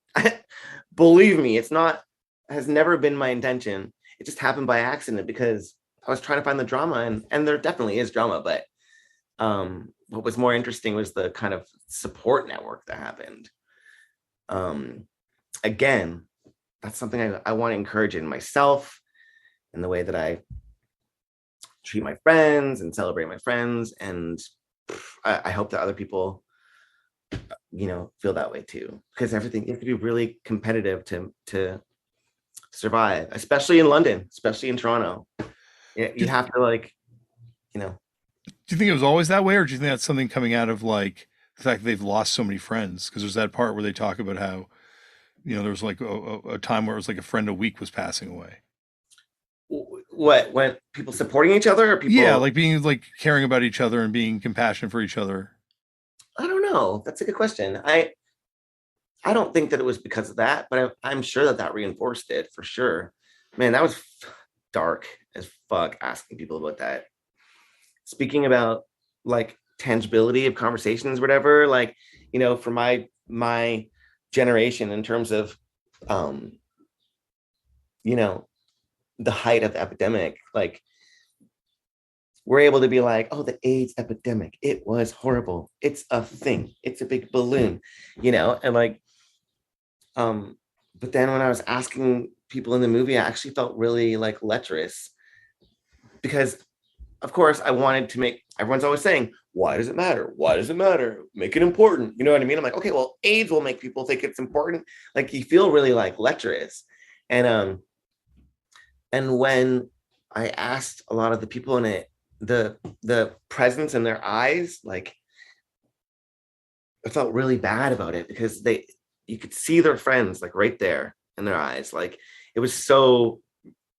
Speaker 2: Believe me, has never been my intention. It just happened by accident, because I was trying to find the drama, and there definitely is drama, but what was more interesting was the kind of support network that happened. Again, that's something I want to encourage in myself, in the way that I treat my friends and celebrate my friends. And I hope that other people, feel that way too, because everything, you have to be really competitive to survive, especially in London, especially in Toronto. You have to, like, you know,
Speaker 1: Do you think it was always that way, or do you think that's something coming out of, like, the fact that they've lost so many friends? Because there's that part where they talk about how, there was like a time where it was like a friend a week was passing away.
Speaker 2: what, when people supporting each other, or
Speaker 1: Yeah,
Speaker 2: people,
Speaker 1: like being like caring about each other and being compassionate for each other.
Speaker 2: I don't know. That's a good question. I don't think that it was because of that, but I'm sure that reinforced it for sure. Man, that was dark as fuck, asking people about that. Speaking about like tangibility of conversations, whatever, like, for my generation, in terms of um, you know, the height of the epidemic, like, we're able to be like, oh, the AIDS epidemic, it was horrible. It's a thing. It's a big balloon, and like, but then when I was asking people in the movie, I actually felt really like lecherous, because of course I wanted to make, everyone's always saying, why does it matter? Why does it matter? Make it important. You know what I mean? I'm like, okay, well, AIDS will make people think it's important. Like you feel really like lecherous. And when I asked a lot of the people in it, the presence in their eyes, like I felt really bad about it because you could see their friends like right there in their eyes. Like it was so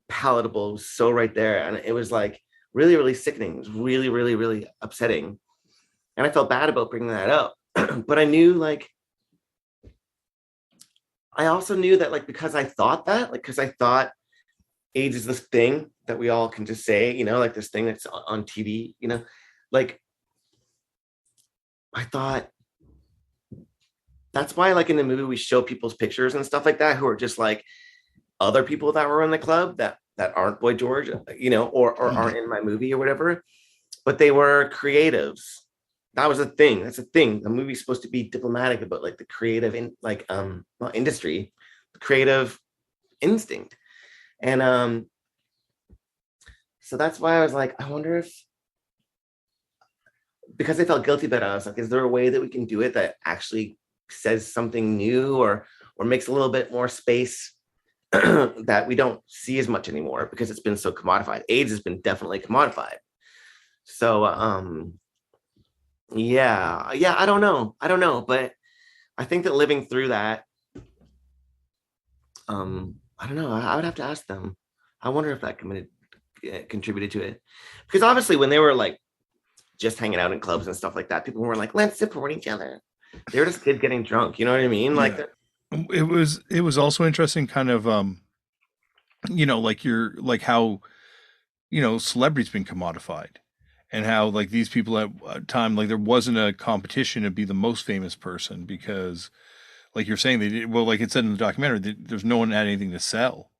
Speaker 2: palatable, it was so right there. And it was like really, really sickening. It was really, really, really upsetting. And I felt bad about bringing that up. But I knew like, I also knew that like, because I thought that, like, because I thought AIDS is this thing that we all can just say, like this thing that's on TV, like I thought that's why like in the movie we show people's pictures and stuff like that who are just like other people that were in the club that aren't Boy George, or aren't in my movie or whatever, but they were creatives. That was a thing. That's a thing. The movie's supposed to be diplomatic about like the creative in like not industry, the creative instinct. And so that's why I was like, I wonder if, because I felt guilty about it, I was like, is there a way that we can do it that actually says something new or makes a little bit more space that we don't see as much anymore because it's been so commodified. AIDS has been definitely commodified. So yeah, I don't know, but I think that living through that, I don't know, I would have to ask them. I wonder if that contributed to it, because obviously when they were like just hanging out in clubs and stuff like that, people were like, let's support each other. They were just kids getting drunk, you know what I mean? Like
Speaker 1: It was also interesting kind of like you're like how celebrity's been commodified, and how like these people at a time, like there wasn't a competition to be the most famous person, because like you're saying, they did well, like it said in the documentary, there's no one had anything to sell,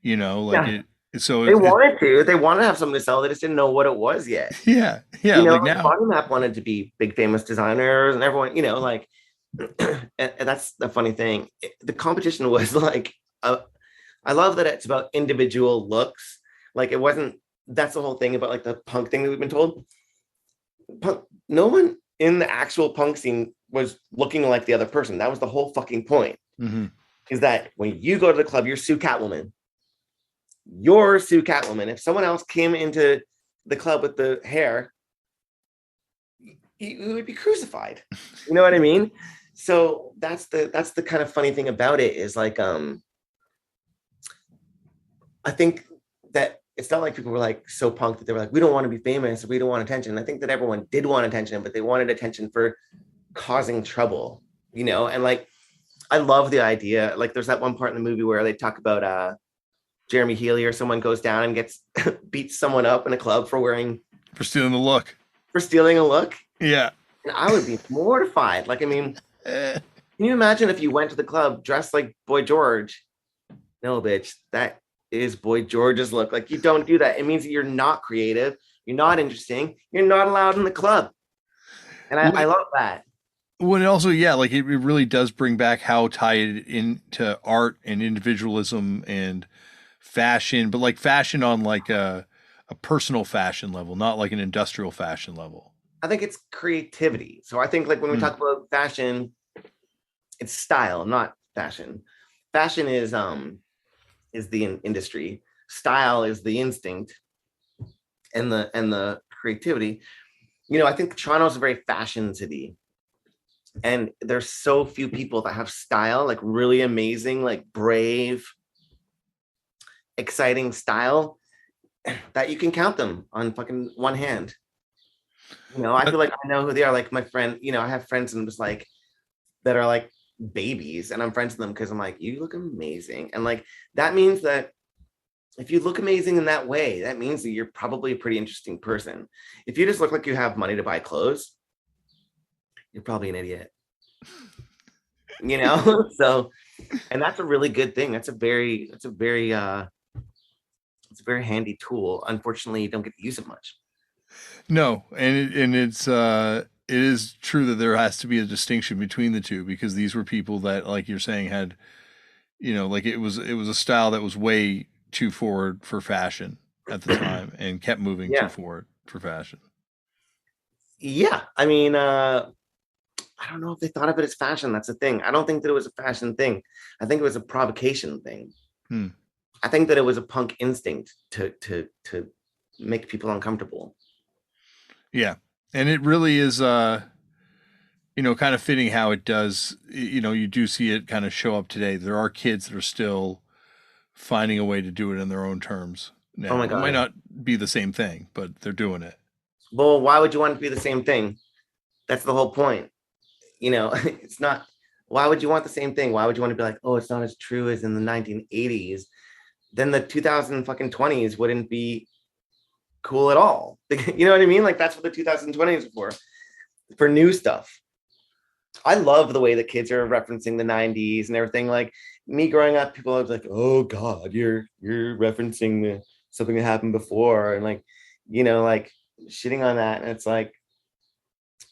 Speaker 1: like
Speaker 2: yeah,
Speaker 1: it so
Speaker 2: they
Speaker 1: it
Speaker 2: wanted to. They wanted to have something to sell. They just didn't know what it was yet.
Speaker 1: yeah, like now.
Speaker 2: Body Map wanted to be big famous designers, and everyone, like, and that's the funny thing. The competition was like, I love that it's about individual looks. Like it wasn't. That's the whole thing about like the punk thing that we've been told. Punk, no one in the actual punk scene was looking like the other person. That was the whole fucking point.
Speaker 1: Hmm.
Speaker 2: Is that when you go to the club, you're Sue Catwoman. You're Sue Catwoman. If someone else came into the club with the hair, you would be crucified. You know what I mean? So that's the kind of funny thing about it is like I think that it's not like people were like so punked that they were like, we don't want to be famous, we don't want attention. I think that everyone did want attention, but they wanted attention for causing trouble, and like I love the idea. Like there's that one part in the movie where they talk about Jeremy Healy or someone goes down and gets beats someone up in a club
Speaker 1: For stealing the look.
Speaker 2: for stealing a look.
Speaker 1: Yeah.
Speaker 2: And I would be mortified. Like, I mean,
Speaker 1: Eh.
Speaker 2: can you imagine if you went to the club dressed like Boy George? No, bitch, that is Boy George's look. Like, you don't do that. It means that you're not creative, you're not interesting, you're not allowed in the club. And I love that.
Speaker 1: Well, and also, yeah, like it really does bring back how tied into art and individualism and fashion, but like fashion on like a personal fashion level, not like an industrial fashion level.
Speaker 2: I think it's creativity. So I think like when we
Speaker 1: Mm.
Speaker 2: talk about fashion, it's style, not fashion. Fashion is the industry. Style is the instinct and the creativity. I think Toronto's a very fashion city. And there's so few people that have style, like really amazing, like brave, exciting style that you can count them on fucking one hand. I feel like I know who they are. Like my friend, I have friends and just like that are like babies, and I'm friends with them because I'm like, you look amazing. And like that means that if you look amazing in that way, that means that you're probably a pretty interesting person. If you just look like you have money to buy clothes, you're probably an idiot. So, and that's a really good thing. It's a very handy tool. Unfortunately, you don't get to use it much.
Speaker 1: No, it is true that there has to be a distinction between the two, because these were people that, like you're saying, had like it was a style that was way too forward for fashion. at the time and kept moving
Speaker 2: Yeah.
Speaker 1: for fashion.
Speaker 2: Yeah. I mean, I don't know if they thought of it as fashion. That's the thing. I don't think that it was a fashion thing. I think it was a provocation thing.
Speaker 1: Hmm.
Speaker 2: I think that it was a punk instinct to make people uncomfortable.
Speaker 1: Yeah. And it really is kind of fitting how it does, you do see it kind of show up today. There are kids that are still finding a way to do it in their own terms
Speaker 2: Oh
Speaker 1: now.
Speaker 2: my
Speaker 1: It might
Speaker 2: God.
Speaker 1: not be the same thing, but they're doing it.
Speaker 2: Well, why would you want it to be the same thing? That's the whole point. It's not. Why would you want the same thing? Why would you want to be like, oh, it's not as true as in the 1980s? Then the 2020s wouldn't be cool at all. You know what I mean? Like that's what the 2020s are for new stuff. I love the way that kids are referencing the 90s and everything. Like me growing up, people always like, oh God, you're referencing something that happened before. And like shitting on that. And it's like,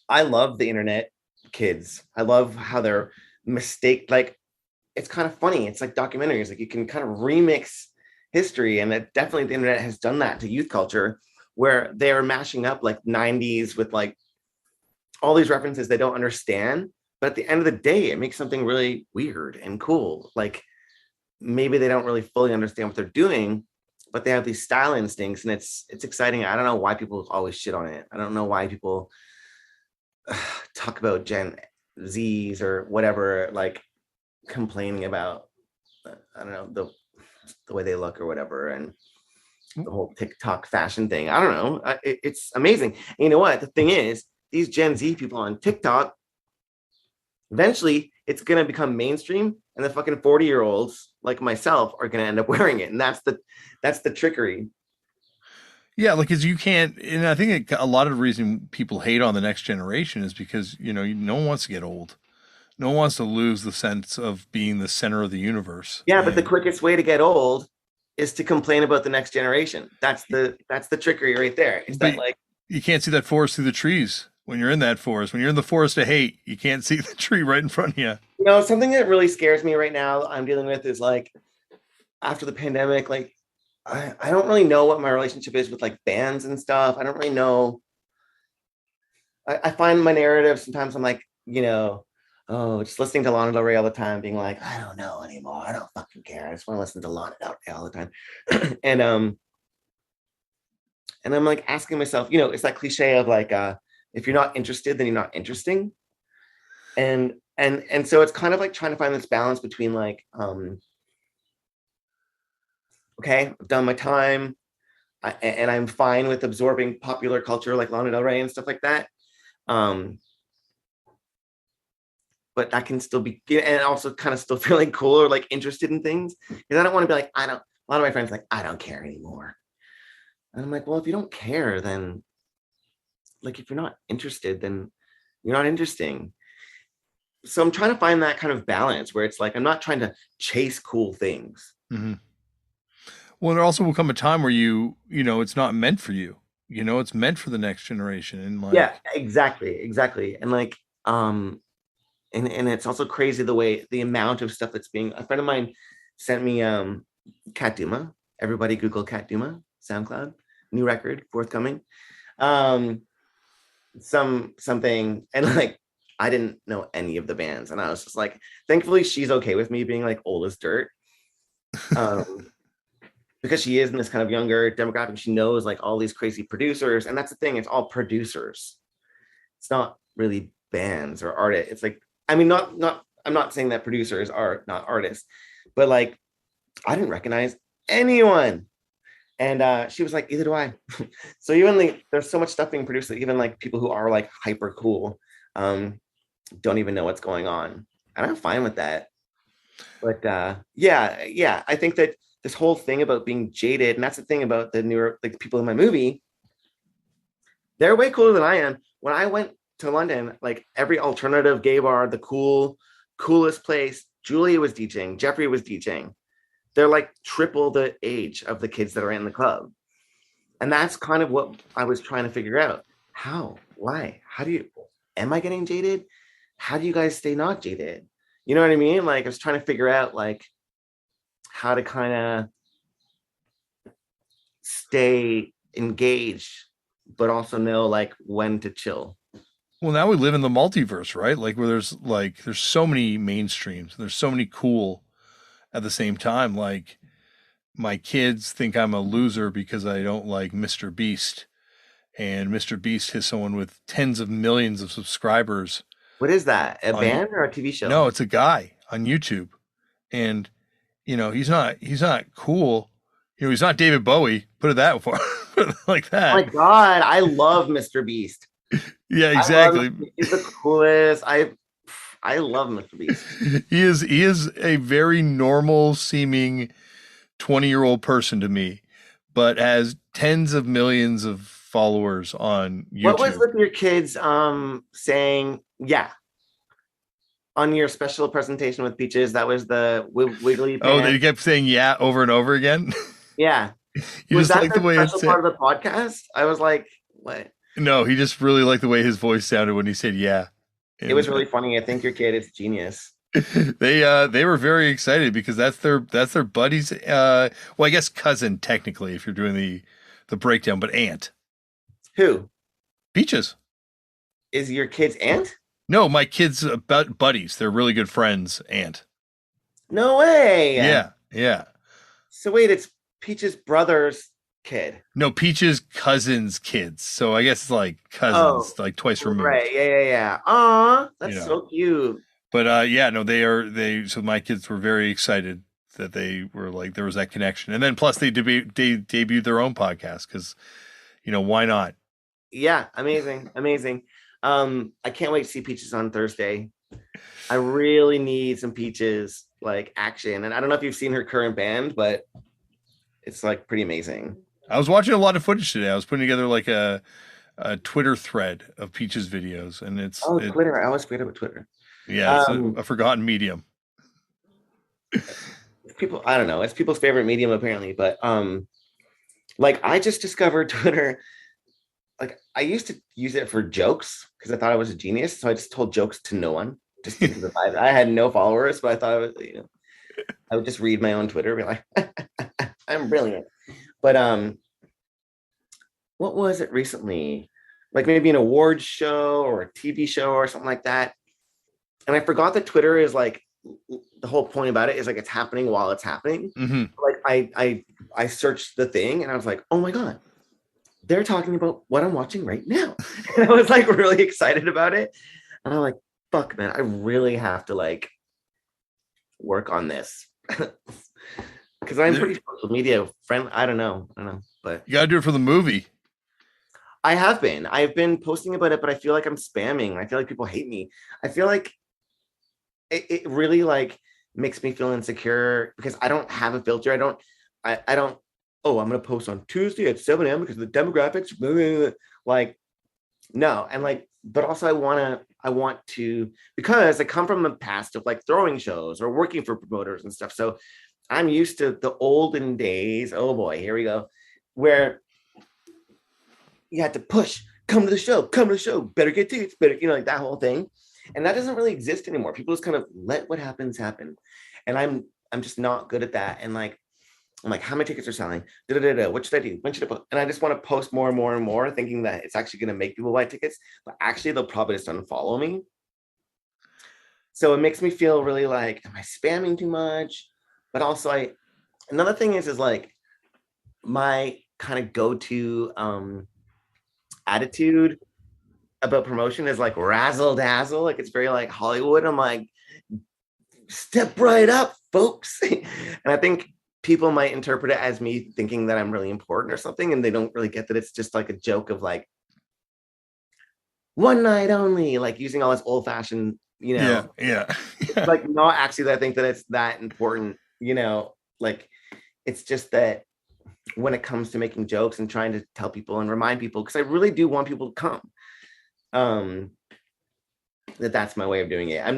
Speaker 2: I love the internet kids. I love how they're like it's kind of funny. It's like documentaries. Like you can kind of remix history. And it, definitely the internet has done that to youth culture where they are mashing up like 90s with like all these references they don't understand. But at the end of the day, it makes something really weird and cool. Like maybe they don't really fully understand what they're doing, but they have these style instincts, and it's exciting. I don't know why people always shit on it. I don't know why people talk about Gen Zs or whatever, like complaining about I don't know the way they look or whatever, and the whole TikTok fashion thing. I don't know. It's amazing. And you know what? The thing is, these Gen Z people on TikTok, eventually it's going to become mainstream, and the fucking 40-year-olds like myself are going to end up wearing it, and that's the trickery.
Speaker 1: Yeah, like because you can't, and I think a lot of the reason people hate on the next generation is because no one wants to get old. No one wants to lose the sense of being the center of the universe.
Speaker 2: Yeah, but the
Speaker 1: And
Speaker 2: quickest way to get old is to complain about the next generation. That's the trickery right there. Is
Speaker 1: but
Speaker 2: that like
Speaker 1: you can't see that forest through the trees when you're in that forest. When you're in the forest of hate, you can't see the tree right in front of you.
Speaker 2: something that really scares me right now I'm dealing with is like after the pandemic, like I don't really know what my relationship is with like bands and stuff. I don't really know. I find my narrative sometimes I'm like, oh, just listening to Lana Del Rey all the time, being like, I don't know anymore. I don't fucking care. I just want to listen to Lana Del Rey all the time. and I'm like asking myself, it's that cliche of like, if you're not interested, then you're not interesting. And so it's kind of like trying to find this balance between like, okay, I've done my time, and I'm fine with absorbing popular culture like Lana Del Rey and stuff like that. Um, but I can still be, and also kind of still feeling cool or like interested in things because I don't want to be like, I don't. A lot of my friends like, I don't care anymore, and I'm like, well, if you don't care, then like if you're not interested, then you're not interesting. So I'm trying to find that kind of balance where it's like I'm not trying to chase cool things.
Speaker 1: Mm-hmm. Well, there also will come a time where it's not meant for you. It's meant for the next generation. And
Speaker 2: Yeah,
Speaker 1: like,
Speaker 2: exactly. And like, and it's also crazy the amount of stuff that's being. A friend of mine sent me Cat Duma. Everybody Google Cat Duma, SoundCloud, new record forthcoming. Um, something, and like I didn't know any of the bands, and I was just like, thankfully she's okay with me being like old as dirt. Um, because she is in this kind of younger demographic, she knows like all these crazy producers, and that's the thing, it's all producers. It's not really bands or artists. It's like, I mean, not I'm not saying that producers are not artists, but like I didn't recognize anyone. And she was like, either do I. So even like there's so much stuff being produced that even like people who are like hyper cool um don't even know what's going on. And I'm fine with that. But yeah, I think that this whole thing about being jaded, and that's the thing about the newer like people in my movie, they're way cooler than I am. When I went to London, like every alternative gay bar, the coolest place, Julia was DJing, Jeffrey was DJing. They're like triple the age of the kids that are in the club. And that's kind of what I was trying to figure out. How? Why? How do you am I getting jaded? How do you guys stay not jaded? You know what I mean? Like I was trying to figure out like how to kind of stay engaged, but also know like when to chill.
Speaker 1: Well, now we live in the multiverse, right? Like where there's so many mainstreams, there's so many cool at the same time. Like my kids think I'm a loser because I don't like Mr. Beast, and Mr. Beast is someone with tens of millions of subscribers
Speaker 2: What is that? A
Speaker 1: on.
Speaker 2: band or a TV
Speaker 1: No,
Speaker 2: show?
Speaker 1: it's a guy on YouTube, and he's not cool. He's not David Bowie. Put it that far, like
Speaker 2: Oh
Speaker 1: that.
Speaker 2: my God, I love Mr. Beast.
Speaker 1: Yeah,
Speaker 2: I love
Speaker 1: exactly.
Speaker 2: him. He's the coolest. I love Mr. Beast.
Speaker 1: He is a very normal seeming 20-year-old person to me, but has tens of millions of followers on
Speaker 2: What was
Speaker 1: YouTube.
Speaker 2: with your kids saying yeah on your special presentation with Peaches? That was the wiggly
Speaker 1: Oh,
Speaker 2: pan.
Speaker 1: they kept saying yeah over and over again.
Speaker 2: Yeah.
Speaker 1: You
Speaker 2: Was
Speaker 1: just
Speaker 2: that
Speaker 1: like the
Speaker 2: the
Speaker 1: way it
Speaker 2: special
Speaker 1: said.
Speaker 2: part of the podcast? I was like, what?
Speaker 1: No, he just really liked the way his voice sounded when he said yeah.
Speaker 2: It was
Speaker 1: And
Speaker 2: really funny. I think your kid is genius.
Speaker 1: they were very excited because that's their buddy's well, I guess cousin technically if you're doing the breakdown, but aunt.
Speaker 2: Who
Speaker 1: Peaches.
Speaker 2: is your kid's aunt?
Speaker 1: No, my kids buddies. They're really good friends. Aunt.
Speaker 2: No way.
Speaker 1: Yeah, yeah.
Speaker 2: So wait, it's Peach's brother's kid.
Speaker 1: No, Peaches' cousins' kids. So I guess it's like
Speaker 2: Oh,
Speaker 1: cousins, like twice
Speaker 2: right.
Speaker 1: removed.
Speaker 2: Yeah. Aw,
Speaker 1: You
Speaker 2: that's
Speaker 1: know.
Speaker 2: so cute.
Speaker 1: But yeah, no, they. So my kids were very excited that they were like there was that connection, and then plus they debuted their own podcast because why not?
Speaker 2: Yeah, amazing, amazing. I can't wait to see Peaches on Thursday. I really need some Peaches like action, and I don't know if you've seen her current band, but it's like pretty amazing.
Speaker 1: I was watching a lot of footage today. I was putting together like a Twitter thread of Peaches videos, and
Speaker 2: Oh, Twitter! I always forget about Twitter.
Speaker 1: yeah, it's
Speaker 2: Um,
Speaker 1: a forgotten medium.
Speaker 2: People, I don't know. It's people's favorite medium apparently, but like I just discovered Twitter. Like I used to use it for jokes because I thought I was a genius, so I just told jokes to no one. Just because I had no followers, but I thought I was, I would just read my own Twitter, be like, I'm brilliant. But what was it recently? Like maybe an awards show or a TV show or something like that. And I forgot that Twitter is like the whole point about it is like it's happening while it's happening.
Speaker 1: Hmm.
Speaker 2: Like I searched the thing and I was like, oh my God, they're talking about what I'm watching right now. And I was like really excited about it. And I'm like, fuck, man, I really have to like work on this. Because I'm pretty social media friendly. I don't know, but
Speaker 1: You gotta do it for the movie.
Speaker 2: I have been. I've been posting about it, but I feel like I'm spamming. I feel like people hate me. I feel like it really like makes me feel insecure because I don't have a filter. I don't, oh, I'm gonna post on Tuesday at 7 a.m. because of the demographics. Blah, blah, blah. Like, no, and like, but also I want to, because I come from a past of like throwing shows or working for promoters and stuff. So I'm used to the olden days. Oh boy, here we go. Where you had to push, come to the show, better get tickets, better, like that whole thing. And that doesn't really exist anymore. People just kind of let what happens happen. And I'm just not good at that. And like, I'm like, how many tickets are selling? What should I do? When should I put? And I just want to post more and more and more, thinking that it's actually going to make people buy tickets. But actually, they'll probably just unfollow me. So it makes me feel really like, am I spamming too much? But also, another thing is like my kind of go-to attitude about promotion is like razzle dazzle. Like it's very like Hollywood. I'm like, step right up, folks. And I think people might interpret it as me thinking that I'm really important or something, and they don't really get that it's just like a joke of like one night only, like using all this old fashioned,
Speaker 1: Yeah.
Speaker 2: like not actually that I think that it's that important, like it's just that when it comes to making jokes and trying to tell people and remind people, because I really do want people to come, that's my way of doing it. I'm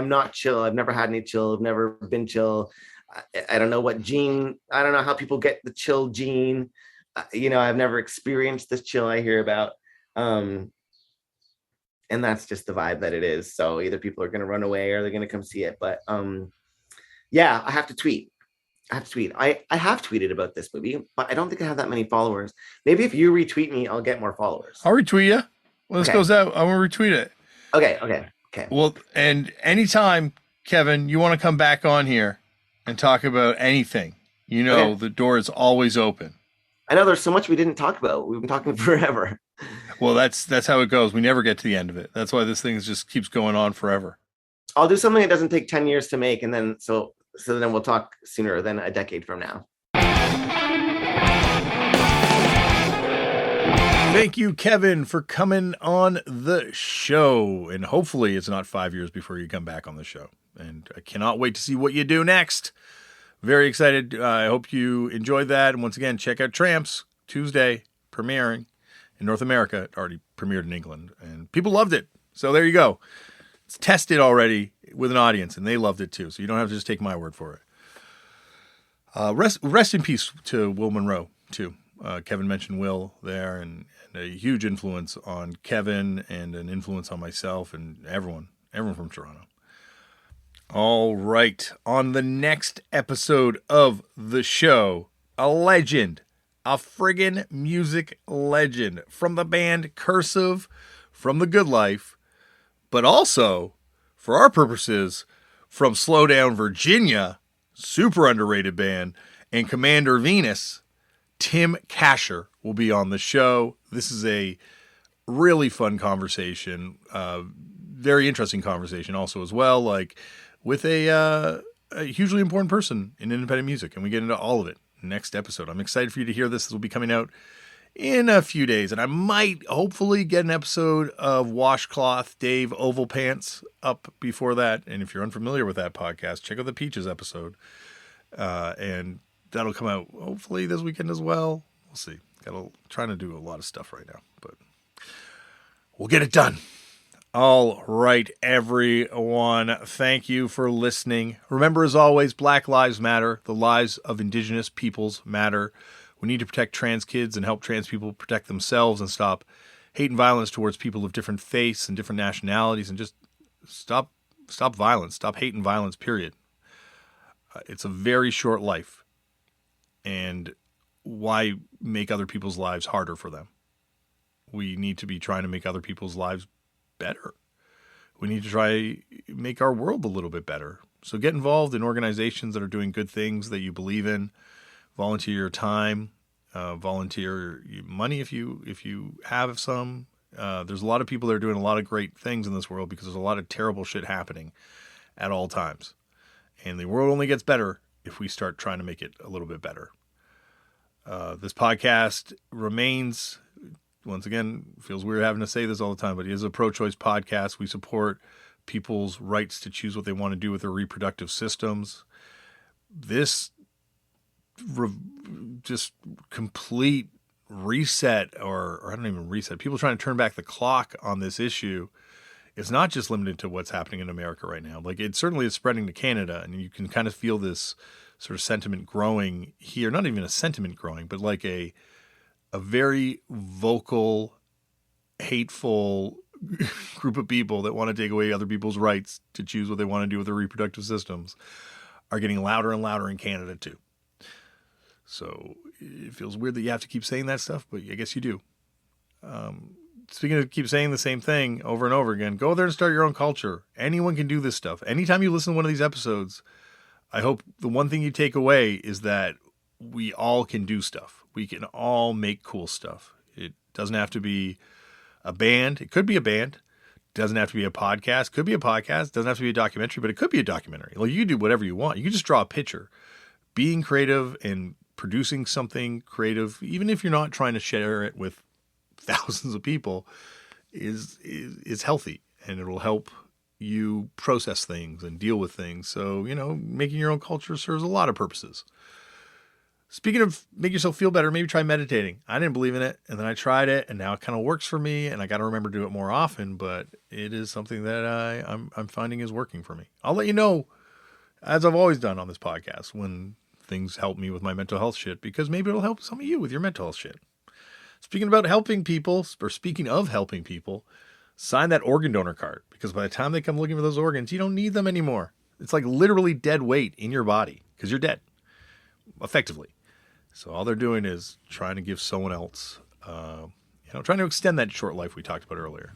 Speaker 2: not chill. I've never had any chill. I've never been chill. I don't know what gene. I don't know how people get the chill gene. I've never experienced this chill I hear about. And that's just the vibe that it is. So either people are going to run away or they're going to come see it. But yeah, I have to tweet. I have to tweet. I have tweeted about this movie, but I don't think I have that many followers. Maybe if you retweet me, I'll get more followers.
Speaker 1: I'll retweet you. When this
Speaker 2: Okay.
Speaker 1: goes out, I'm going to retweet it.
Speaker 2: Okay.
Speaker 1: Well, and anytime, Kevin, you want to come back on here and talk about anything, the door is always open.
Speaker 2: I know there's so much we didn't talk about. We've been talking forever.
Speaker 1: Well, that's how it goes. We never get to the end of it. That's why this thing just keeps going on forever.
Speaker 2: I'll do something that doesn't take 10 years to make, and then so then we'll talk sooner than a decade from now.
Speaker 1: Thank you, Kevin, for coming on the show. And hopefully it's not 5 years before you come back on the show. And I cannot wait to see what you do next. Very excited. I hope you enjoyed that. And once again, check out Tramps, Tuesday, premiering in North America. It already premiered in England, and people loved it. So there you go. It's tested already with an audience, and they loved it too. So you don't have to just take my word for it. Rest in peace to Will Monroe, too. Kevin mentioned Will there, and a huge influence on Kevin and an influence on myself and everyone from Toronto. All right. On the next episode of the show, a legend, a friggin' music legend from the band Cursive, from The Good Life, but also, for our purposes, from Slowdown, Virginia, super underrated band, and Commander Venus, Tim Kasher will be on the show. This is a really fun conversation, very interesting conversation also as well, like with a hugely important person in independent music, and we get into all of it next episode. I'm excited for you to hear this. This will be coming out in a few days, and I might hopefully get an episode of Washcloth Dave Oval Pants up before that. And if you're unfamiliar with that podcast, check out the Peaches episode, and that'll come out hopefully this weekend as well. We'll see. Trying to do a lot of stuff right now, but we'll get it done. All right, everyone. Thank you for listening. Remember, as always, Black Lives Matter. The lives of Indigenous peoples matter. We need to protect trans kids and help trans people protect themselves and stop hate and violence towards people of different faiths and different nationalities, and just stop violence. Stop hate and violence, period. It's a very short life. And why make other people's lives harder for them? We need to be trying to make other people's lives better. We need to try make our world a little bit better. So get involved in organizations that are doing good things that you believe in. Volunteer your time. Volunteer your money if you have some. There's a lot of people that are doing a lot of great things in this world because there's a lot of terrible shit happening at all times. And the world only gets better if we start trying to make it a little bit better. This podcast remains, once again, feels weird having to say this all the time, but it is a pro-choice podcast. We support people's rights to choose what they want to do with their reproductive systems. This just complete reset, or I don't even reset, people trying to turn back the clock on this issue. It's not just limited to what's happening in America right now. Like, it certainly is spreading to Canada, and you can kind of feel this sort of sentiment growing here. Not even a sentiment growing, but like a very vocal, hateful group of people that want to take away other people's rights to choose what they want to do with their reproductive systems are getting louder and louder in Canada too. So it feels weird that you have to keep saying that stuff, but I guess you do. Speaking of keep saying the same thing over and over again, go there and start your own culture. Anyone can do this stuff. Anytime you listen to one of these episodes, I hope the one thing you take away is that we all can do stuff. We can all make cool stuff. It doesn't have to be a band. It could be a band. It doesn't have to be a podcast. It could be a podcast. It doesn't have to be a documentary, but it could be a documentary. Like, you can do whatever you want. You can just draw a picture. Being creative and producing something creative, even if you're not trying to share it with thousands of people, is healthy, and it'll help you process things and deal with things. So, making your own culture serves a lot of purposes. Speaking of make yourself feel better, maybe try meditating. I didn't believe in it, and then I tried it, and now it kind of works for me, and I got to remember to do it more often, but it is something that I'm finding is working for me. I'll let you know, as I've always done on this podcast, when things help me with my mental health shit, because maybe it'll help some of you with your mental health shit. Speaking of helping people, sign that organ donor card, because by the time they come looking for those organs, you don't need them anymore. It's like literally dead weight in your body because you're dead. effectively. So all they're doing is trying to give someone else, trying to extend that short life we talked about earlier.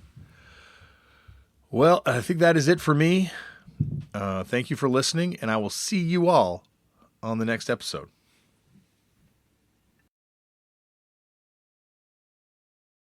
Speaker 1: Well, I think that is it for me. Thank you for listening, and I will see you all on the next episode.